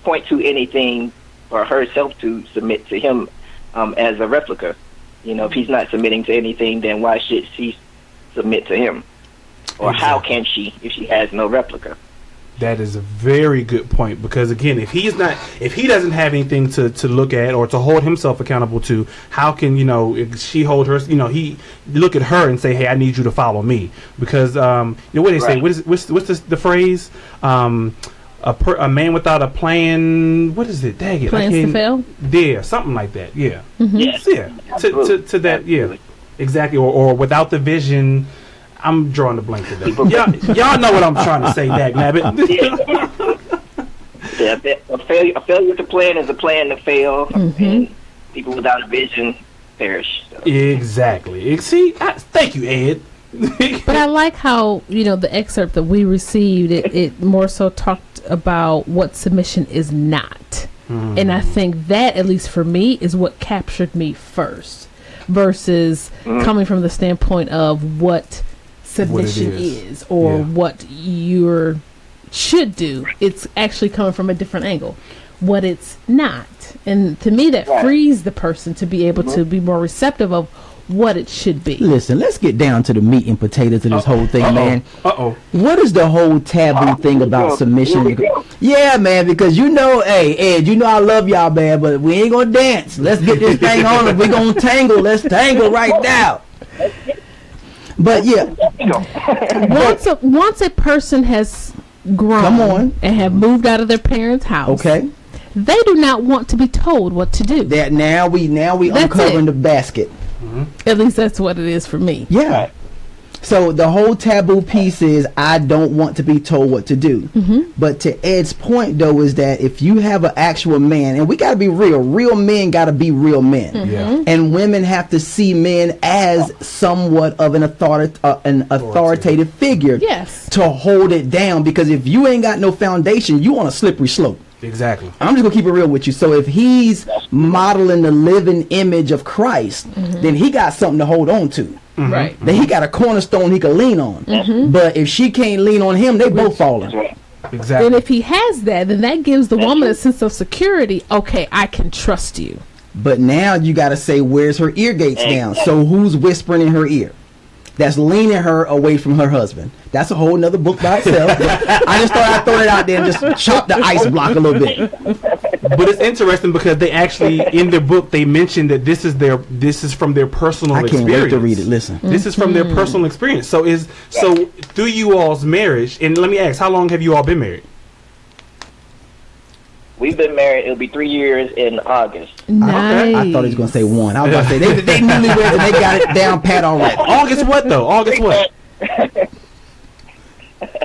point to anything or herself to submit to him as a replica? If he's not submitting to anything, then why should she submit to him? Or how can she if she has no replica? That is a very good point, because again, if he doesn't have anything to look at or to hold himself accountable to, how can if she hold her? He look at her and say, "Hey, I need you to follow me," because what they say. What's the phrase? A man without a plan. What is it? Dang it! Plans to fail. Yeah, something like that. Yeah. Mm-hmm. Yeah. To that. Yeah. Exactly. Or without the vision. I'm drawing the blank to that. Y'all know what I'm trying to say, dag nabbit. A failure to plan is a plan to fail, mm-hmm. and people without a vision perish. So. Exactly. See, thank you, Ed. But I like how, the excerpt that we received, it more so talked about what submission is not. Mm. And I think that, at least for me, is what captured me first, versus coming from the standpoint of what submission is or what you should do. It's actually coming from a different angle, what it's not. And to me, that frees the person to be able to be more receptive of what it should be. Listen, let's get down to the meat and potatoes of this whole thing, man. Uh-oh. What is the whole taboo thing about submission? Yeah, man, because hey, Ed, I love y'all, man, but we ain't gonna dance. Let's get this thing on. We're gonna tangle. Let's tangle right now. But yeah, once a person has grown and have moved out of their parents' house, okay, they do not want to be told what to do. That now we uncovering the basket. Mm-hmm. At least that's what it is for me. Yeah. So the whole taboo piece is I don't want to be told what to do. Mm-hmm. But to Ed's point, though, is that if you have an actual man, and we got to be real men got to be real men. Mm-hmm. Yeah. And women have to see men as somewhat of an authoritative figure to hold it down. Because if you ain't got no foundation, you on a slippery slope. Exactly. I'm just going to keep it real with you. So if he's modeling the living image of Christ, then he got something to hold on to. Mm-hmm. Right. Then he got a cornerstone he can lean on. Mm-hmm. But if she can't lean on him, they both falling. Exactly. And if he has that, then that gives the woman a sense of security. Okay, I can trust you. But now you got to say, where's her ear gates down? So who's whispering in her ear? That's leaning her away from her husband. That's a whole nother book by itself. I just thought I'd throw it out there and just chop the ice block a little bit. But it's interesting because they actually, in their book, they mentioned that this is from their personal experience. I can't wait to read it. Listen. This is from their personal experience. So through you all's marriage, and let me ask, how long have you all been married? We've been married. It'll be 3 years in August. Nice. I thought he was going to say 1. I was about to say they newlyweds and they got it down pat already. August what though? August what?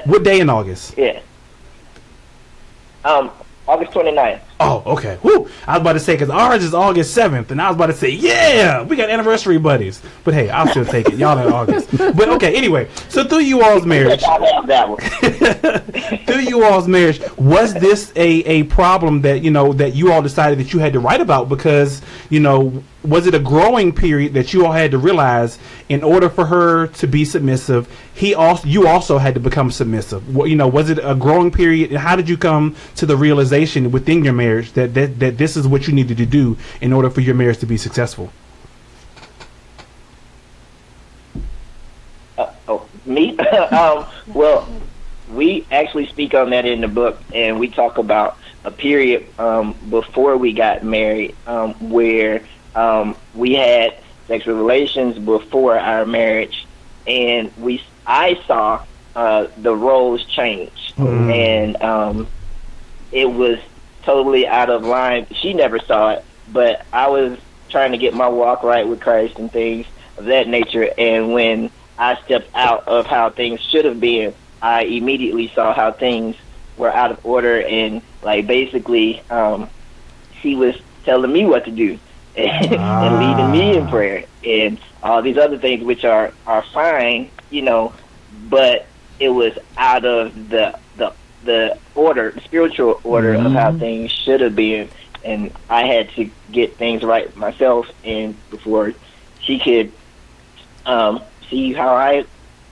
What day in August? Yeah. August 29th. Oh, okay. Woo! I was about to say, because ours is August 7th, and I was about to say, yeah, we got anniversary buddies. But hey, I'll still take it. Y'all in August. But okay, anyway, so through you all's marriage, was this a problem that you all decided that you had to write about? Because was it a growing period that you all had to realize in order for her to be submissive, you also had to become submissive? Was it a growing period, and how did you come to the realization within your marriage that this is what you needed to do in order for your marriage to be successful? Me? Well, we actually speak on that in the book, and we talk about a period before we got married where we had sexual relations before our marriage, and we I saw the roles change, and it was totally out of line. She never saw it, but I was trying to get my walk right with Christ and things of that nature, and when I stepped out of how things should have been, I immediately saw how things were out of order, and like basically she was telling me what to do and leading me in prayer and all these other things, which are fine, you know, but it was out of the order, the spiritual order of how things should have been, and I had to get things right myself, and before she could see how I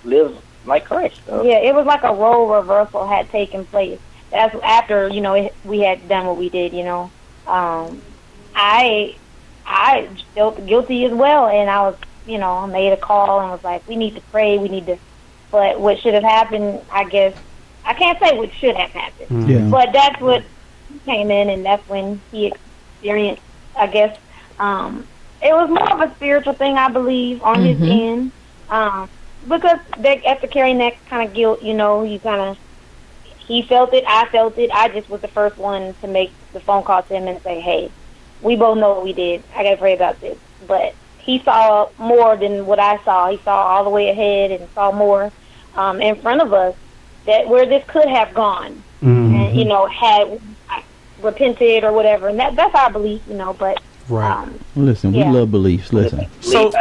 live like Christ. So. Yeah, it was like a role reversal had taken place. That's after, you know, we had done what we did, you know. I felt guilty as well, and I was, you know, I made a call and was like, we need to pray, but what should have happened, I guess, I can't say what should have happened, but that's what came in, and that's when he experienced, I guess, it was more of a spiritual thing, I believe, on his end, because after carrying that kind of guilt, you know, he felt it, I felt it. I just was the first one to make the phone call to him and say, hey, we both know what we did. I got to pray about this. But he saw more than what I saw. He saw all the way ahead and saw more in front of us that where this could have gone, and, you know, had repented or whatever. And that's our belief, you know, but... Right. Listen, we love beliefs. Listen. So...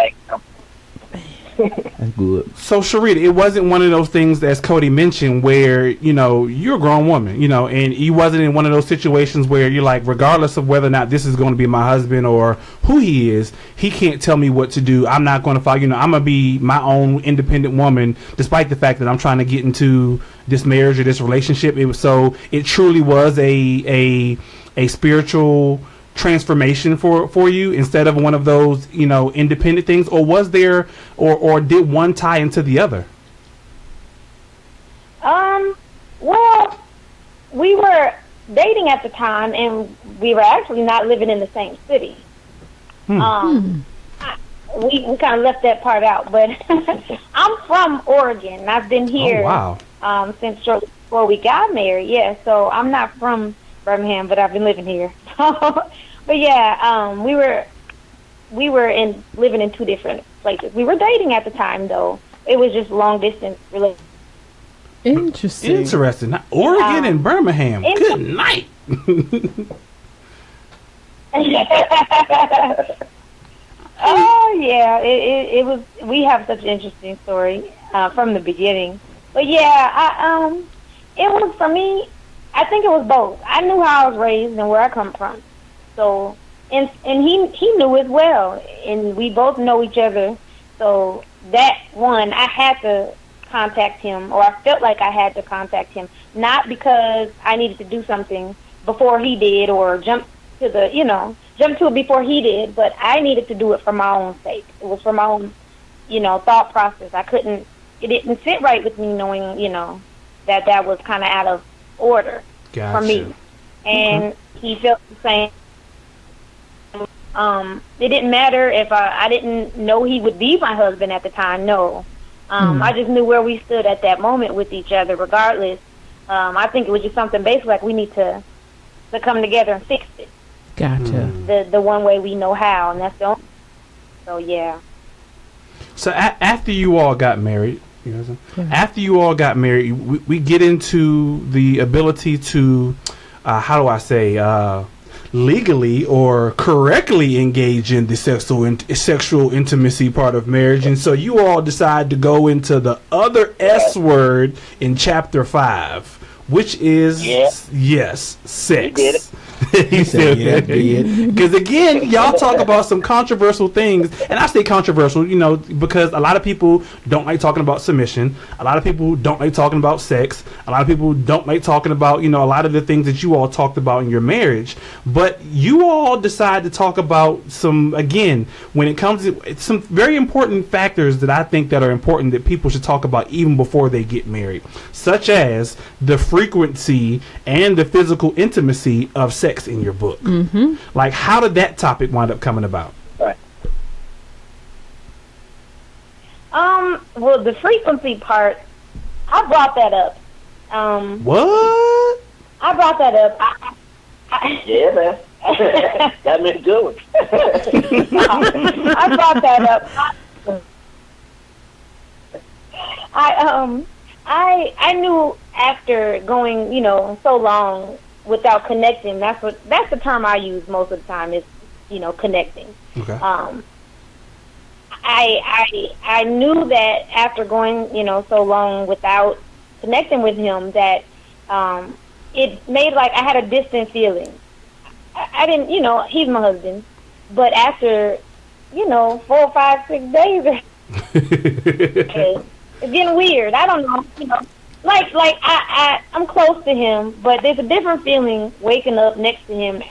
That's good. So, Sharita, it wasn't one of those things, as Cody mentioned, where, you know, you're a grown woman, you know, and you wasn't in one of those situations where you're like, regardless of whether or not this is going to be my husband or who he is, he can't tell me what to do. I'm not going to follow, you know, I'm going to be my own independent woman, despite the fact that I'm trying to get into this marriage or this relationship. It truly was a spiritual transformation for you instead of one of those, you know, independent things, or was there, or did one tie into the other? Well, we were dating at the time, and we were actually not living in the same city. We kind of left that part out, but I'm from Oregon. I've been here since shortly before we got married. Yeah, so I'm not from Birmingham, but I've been living here. But yeah, we were living in two different places. We were dating at the time, though. It was just long distance relationship. Interesting. Oregon and Birmingham. Good night. Oh yeah, it was. We have such an interesting story from the beginning. But yeah, it was, for me, I think it was both. I knew how I was raised and where I come from. So, and he knew as well, and we both know each other. So that one, I had to contact him, or I felt like I had to contact him, not because I needed to do something before he did, or jump to it before he did, but I needed to do it for my own sake. It was for my own, thought process. It didn't sit right with me knowing, that was kind of out of order for me. And he felt the same. It didn't matter if I didn't know he would be my husband at the time. No. I just knew where we stood at that moment with each other, regardless. I think it was just something basically like we need to come together and fix it. Gotcha. The one way we know how, and that's the only. So yeah. So after you all got married, after you all got married, we get into the ability to, how do I say, legally or correctly engage in the sexual intimacy part of marriage, and so you all decide to go into the other S word in chapter 5, which is sex. He said, because again, y'all talk about some controversial things, and I say controversial, because a lot of people don't like talking about submission. A lot of people don't like talking about sex. A lot of people don't like talking about, a lot of the things that you all talked about in your marriage. But you all decide to talk about some, again, when it comes to some very important factors that I think that are important that people should talk about even before they get married, such as the frequency and the physical intimacy of sex in your book. Like, how did that topic wind up coming about? Well, well, the frequency part, I brought that up. What? I brought that up. Yeah, man. That meant good. I brought that up. I knew after going, so long without connecting. That's the term I use most of the time is, connecting. Okay. I knew that after going, so long without connecting with him that it made like I had a distant feeling. I didn't, he's my husband, but after, 4, 5, 6 days, it's getting weird. I don't know, I'm close to him, but there's a different feeling waking up next to him,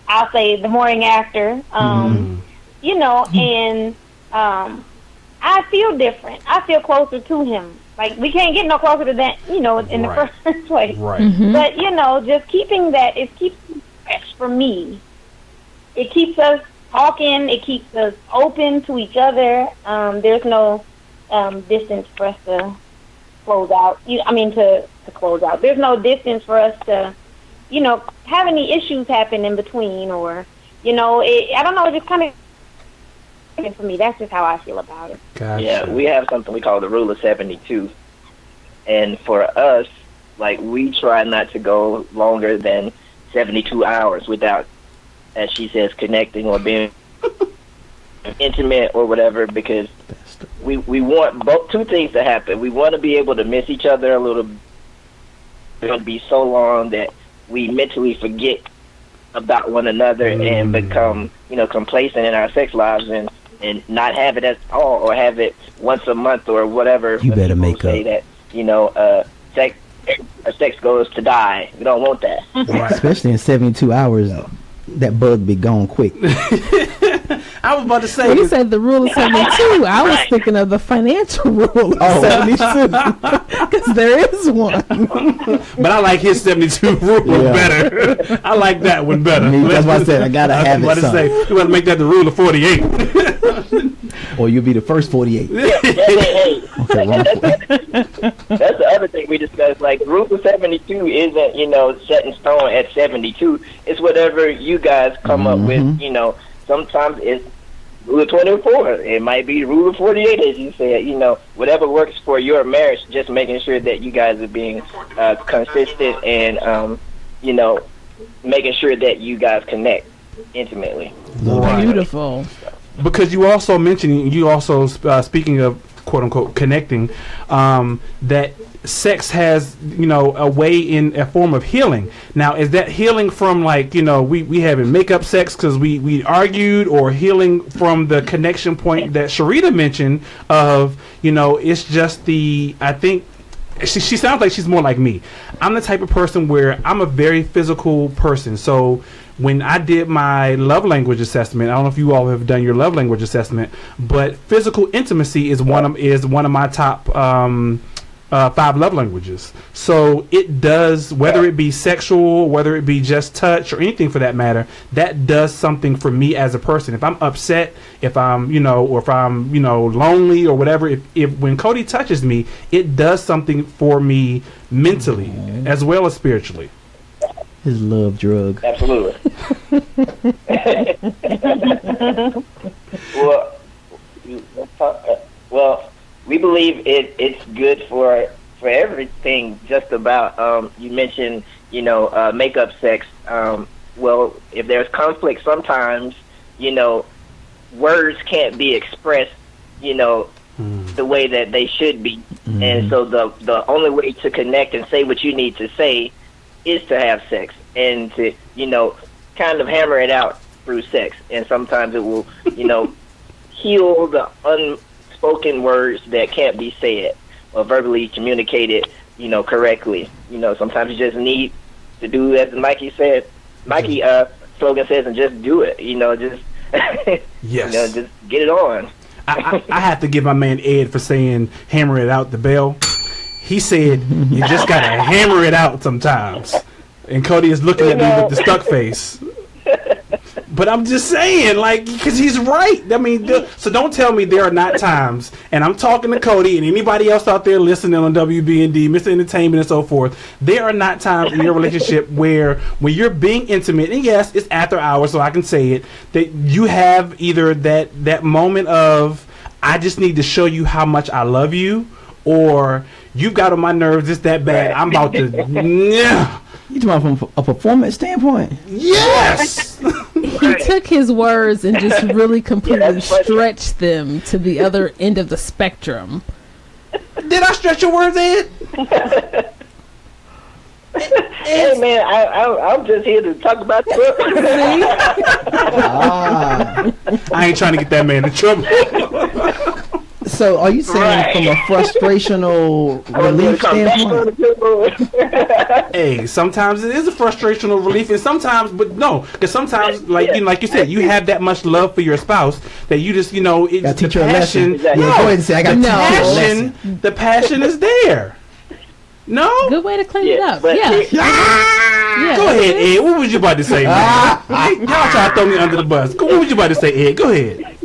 I'll say the morning after, and I feel different. I feel closer to him. Like, we can't get no closer to that, in the first place. Right. Mm-hmm. But, just keeping that, it keeps it fresh for me. It keeps us talking. It keeps us open to each other. There's no distance for us to close out. To close out. There's no distance for us to, have any issues happen in between or, I don't know, it just kind of, for me, that's just how I feel about it. Gotcha. Yeah, we have something we call the rule of 72. And for us, like, we try not to go longer than 72 hours without, as she says, connecting or being intimate or whatever, because we want both two things to happen. We want to be able to miss each other a little bit. It'll be so long that we mentally forget about one another and become, complacent in our sex lives and not have it at all, or have it once a month or whatever. You better make say up. That, sex goes to die. We don't want that. Right. Especially in 72 hours, that bug be gone quick. I was about to say. When you said the rule of 72, I was thinking of the financial rule of 72. Because there is one. But I like his 72 rule better. I like that one better. That's why I said I gotta have it. Say, you want to make that the rule of 48. Or you'll be the first 48. That's the other thing we discussed. Like, rule of 72 isn't, set in stone at 72. It's whatever you guys come up with. Sometimes it's rule of 24. It might be rule of 48, as you said. Whatever works for your marriage, just making sure that you guys are being consistent and, making sure that you guys connect intimately. Right. Beautiful. Because you also mentioned, speaking of quote unquote connecting, that sex has, a way in a form of healing. Now, is that healing from we having makeup sex because we argued, or healing from the connection point that Sharita mentioned of, it's just I think she sounds like she's more like me. I'm the type of person where I'm a very physical person. So when I did my love language assessment, I don't know if you all have done your love language assessment, but physical intimacy is one of my top 5 love languages. So it does, whether it be sexual, whether it be just touch or anything for that matter, that does something for me as a person. If I'm upset, if I'm, or if I'm, lonely or whatever, if when Cody touches me, it does something for me mentally as well as spiritually. His love drug. Absolutely. Well, we believe it's good for everything. Just about you mentioned, makeup sex. Well, if there's conflict, sometimes words can't be expressed, the way that they should be, and so the only way to connect and say what you need to say is to have sex and to, kind of hammer it out through sex. And sometimes it will, heal the unspoken words that can't be said or verbally communicated, correctly. Sometimes you just need to do, as Mikey said, slogan says, and just do it, just, yes. Just get it on. I have to give my man Ed for saying hammer it out the bell. He said you just gotta hammer it out sometimes. And Cody is looking at me with the stuck face. But I'm just saying, like, because he's right. I mean, so don't tell me there are not times, and I'm talking to Cody and anybody else out there listening on WBND, Mr. Entertainment and so forth, there are not times in your relationship where when you're being intimate, and yes, it's after hours, so I can say it, that you have either that moment of, I just need to show you how much I love you, or you got on my nerves, it's that bad, I'm about to, yeah. You talking about from a performance standpoint? Yes! He took his words and just really completely stretched them to the other end of the spectrum. Did I stretch your words, Ed? Hey man, I'm just here to talk about the book. I ain't trying to get that man in trouble. So, are you saying from a frustrational relief standpoint? Hey, sometimes it is a frustrational relief, and sometimes, but no, because sometimes, like you said, you have that much love for your spouse that you just, it's the passion. Exactly. Yeah, go ahead and say, I got the passion is there. No, good way to clean it up. Yeah. Go ahead, Ed. What was you about to say, man? Y'all try to throw me under the bus. What was you about to say, Ed? Go ahead.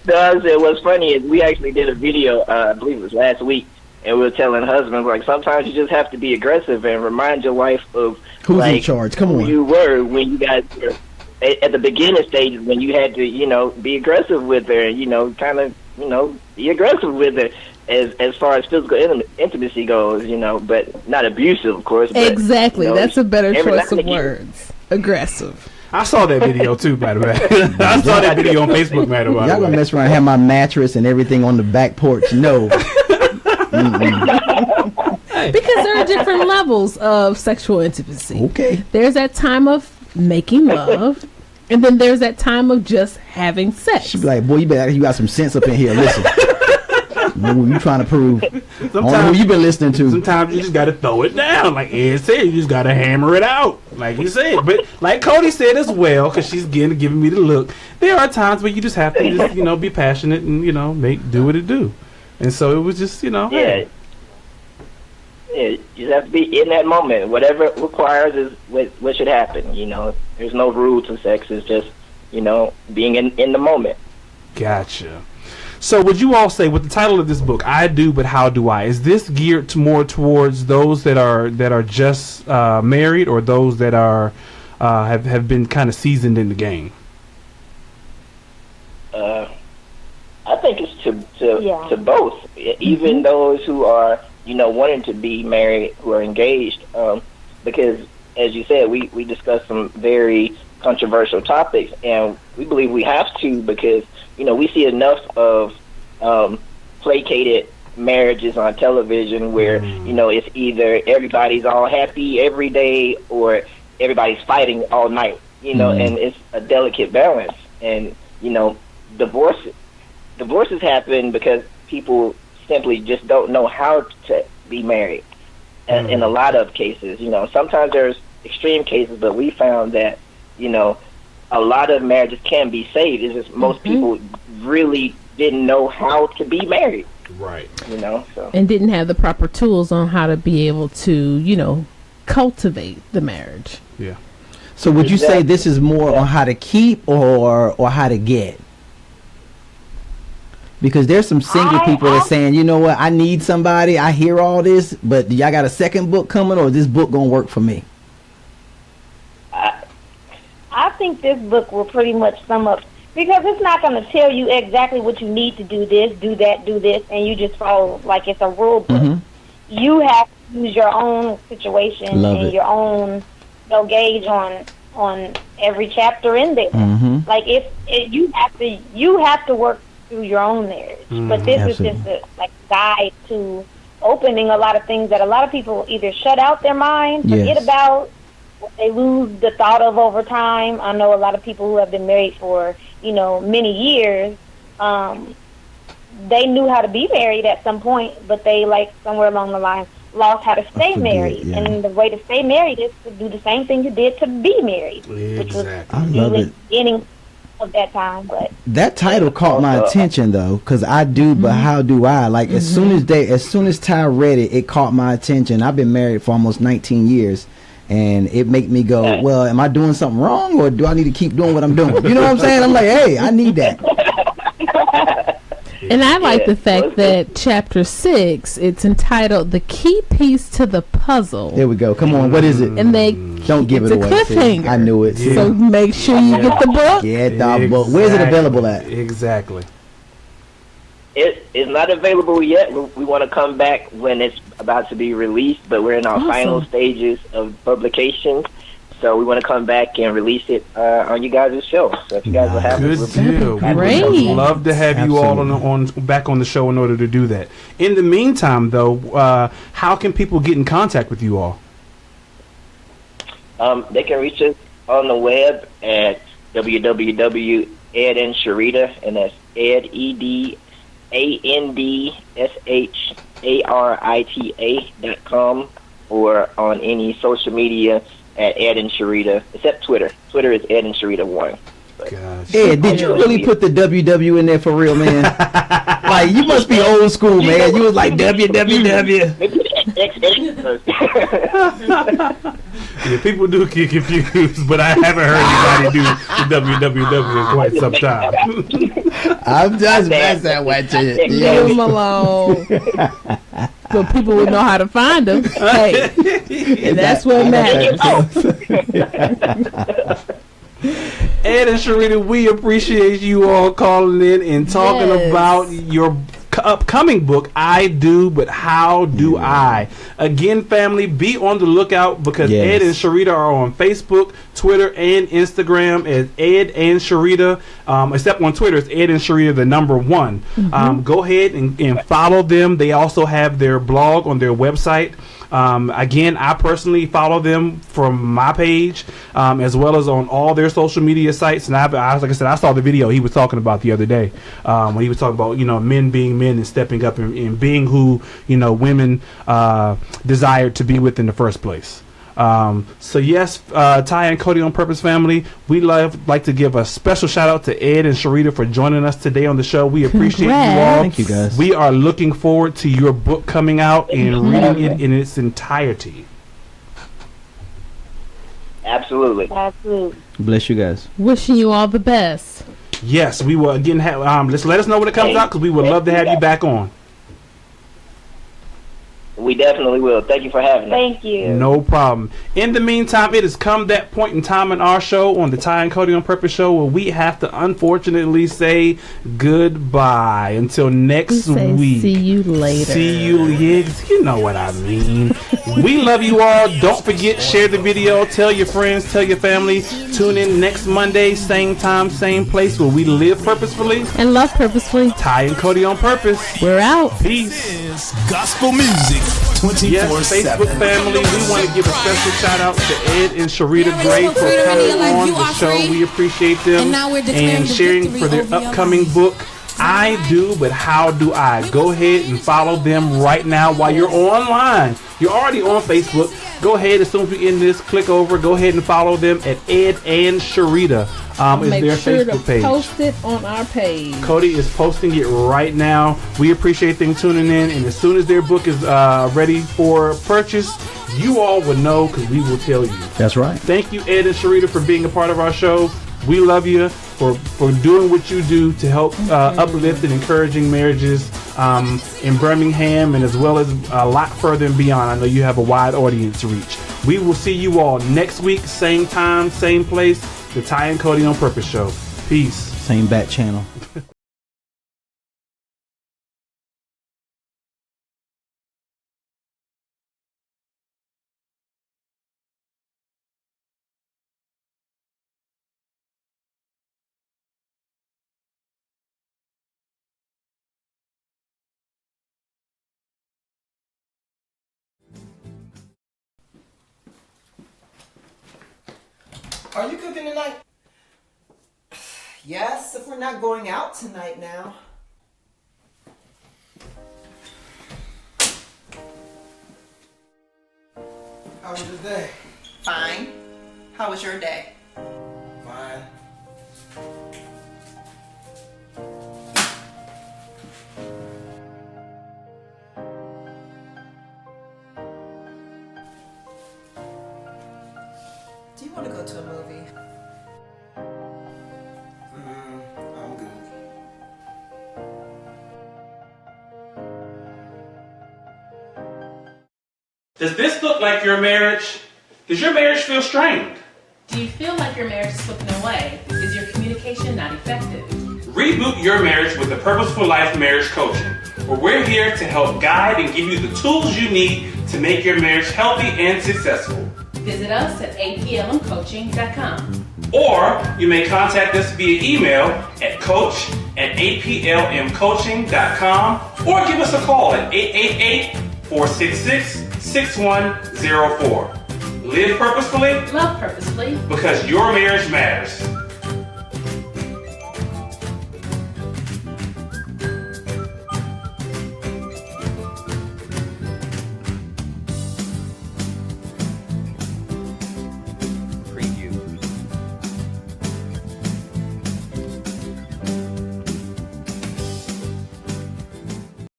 What's funny is we actually did a video, I believe it was last week, and we were telling husbands, like, sometimes you just have to be aggressive and remind your wife of who's in charge. Come on, who you were when you guys were at the beginning stages, when you had to, be aggressive with her, and be aggressive with her as far as physical intimacy goes, but not abusive, of course. But, exactly, that's a better choice of words. Aggressive. I saw that video too, by the way. I saw that video on Facebook, by the way. Y'all gonna mess around and have my mattress and everything on the back porch? No. Because there are different levels of sexual intimacy. Okay. There's that time of making love, and then there's that time of just having sex. She be like, boy, you got some sense up in here. Listen. What you trying to prove? Sometimes who you been listening to? Sometimes you just got to throw it down, like Ed said. You just got to hammer it out, like he said. But like Cody said as well, because she's giving me the look. There are times where you just have to, just, be passionate and do what it do. And so it was just, Hey. Yeah, you just have to be in that moment. Whatever it requires is what should happen. There's no rule to sex. It's just, being in the moment. Gotcha. So would you all say, with the title of this book, I Do But How Do I, is this geared more towards those that are just married, or those that are have been kind of seasoned in the game? I think it's to both, even those who are wanting to be married, who are engaged, because as you said, we discussed some very controversial topics, and we believe we have to, because we see enough of placated marriages on television where it's either everybody's all happy every day or everybody's fighting all night, and it's a delicate balance. And divorces happen because people simply just don't know how to be married. And in a lot of cases, sometimes there's extreme cases, but we found that a lot of marriages can be saved. It's just most people really didn't know how to be married. Right. So. And didn't have the proper tools on how to be able to, cultivate the marriage. Yeah. So would you say this is more on how to keep or how to get? Because there's some single people that are saying, you know what, I need somebody, I hear all this, but y'all got a second book coming, or is this book gonna work for me? I think this book will pretty much sum up, because it's not going to tell you exactly what you need to do this, do that, do this, and you just follow like it's a rule book. You have to use your own situation your own gauge on every chapter in there. Like you have to work through your own marriage. But this is just a guide to opening a lot of things that a lot of people either shut out their mind, forget about, they lose the thought of over time. I know a lot of people who have been married for, many years. They knew how to be married at some point, but they, somewhere along the line, lost how to stay married. And the way to stay married is to do the same thing you did to be married, which was usually the beginning of that time. But that title caught my attention though, because I do, but how do I? As soon as Ty read it, it caught my attention. I've been married for almost 19 years. and it make me go, well, am I doing something wrong, or do I need to keep doing what I'm doing? You know what I'm saying? I'm like, hey, I need that. And I like the fact that chapter 6, it's entitled "The Key Piece to the Puzzle." There we go. Come on, what is it? And they don't give it away. Cliffhanger. I knew it. So make sure you get the book. Get the book. Where's it available at? Exactly. It is not available yet. We want to come back when it's about to be released, but we're in our final stages of publication. So we want to come back and release it on you guys' show. So if you guys will have Good deal. Great. We would love to have you all on back on the show in order to do that. In the meantime, though, how can people get in contact with you all? They can reach us on the web at www.edandsharita, and that's Ed, EDANDSHARITA.com, or on any social media at Ed and Sharita, except Twitter. Twitter is Ed and Sharita 1. Ed, did you really put the WW in there for real, man? Like, you must be old school, man. You was like WWW. Yeah, people do get confused, but I haven't heard anybody do the WWW in quite some time. I'm just messing with you. Leave them alone. So people would know how to find them. Hey, and that's what matters. Ed and Sharita, we appreciate you all calling in and talking about your upcoming book, I Do, But How Do I? Again, family, be on the lookout, because Ed and Sharita are on Facebook, Twitter, and Instagram as Ed and Sharita. Except on Twitter, it's Ed and Sharita, the number 1. Go ahead and follow them. They also have their blog on their website. Again, I personally follow them from my page, as well as on all their social media sites. And like I said, I saw the video he was talking about the other day, when he was talking about, men being men and stepping up and being who, women desired to be with in the first place. So yes, Ty and Cody on Purpose family, we like to give a special shout out to Ed and Sharita for joining us today on the show. We appreciate you all. Thank you, guys. We are looking forward to your book coming out and reading it in its entirety. Absolutely. Bless you guys. Wishing you all the best. Yes, we will again have just let us know when it comes out, because we would love to have you back on. We definitely will. Thank you for having us. Thank you. No problem. In the meantime, it has come that point in time in our show, on the Ty and Cody on Purpose show, where we have to unfortunately say goodbye until next week. See you later. See you, you know what I mean. We love you all. Don't forget, share the video, tell your friends, tell your family. Tune in next Monday, same time, same place, where we live purposefully and love purposefully. Ty and Cody on Purpose. We're out. Peace. This is gospel music 24/7. Yes, Facebook family, we want to give a special shout out to Ed and Sharita Gray for coming on the show. We appreciate them and sharing for their upcoming book, I Do, But How Do I? Go ahead and follow them right now while you're online. You're already on Facebook. Go ahead, as soon as we end this, click over. Go ahead and follow them at Ed and Sharita. Is their Facebook page. Post it on our page. Cody is posting it right now. We appreciate them tuning in, and as soon as their book is ready for purchase, you all will know, because we will tell you. That's right. Thank you, Ed and Sharita, for being a part of our show. We love you for doing what you do to help uplift and encouraging marriages in Birmingham, and as well as a lot further and beyond. I know you have a wide audience to reach. We will see you all next week, same time, same place. The Ty and Cody on Purpose show. Peace. Same bat channel. Are you cooking tonight? Yes, if we're not going out tonight now. How was your day? Fine. How was your day? Fine. want to go to a movie. I'm good. Does this look like your marriage? Does your marriage feel strained? Do you feel like your marriage is slipping away? Is your communication not effective? Reboot your marriage with the Purposeful Life Marriage Coaching, where we're here to help guide and give you the tools you need to make your marriage healthy and successful. Visit us at aplmcoaching.com. Or you may contact us via email at coach@aplmcoaching.com or give us a call at 888-466-6104. Live purposefully. Love purposefully. Because your marriage matters.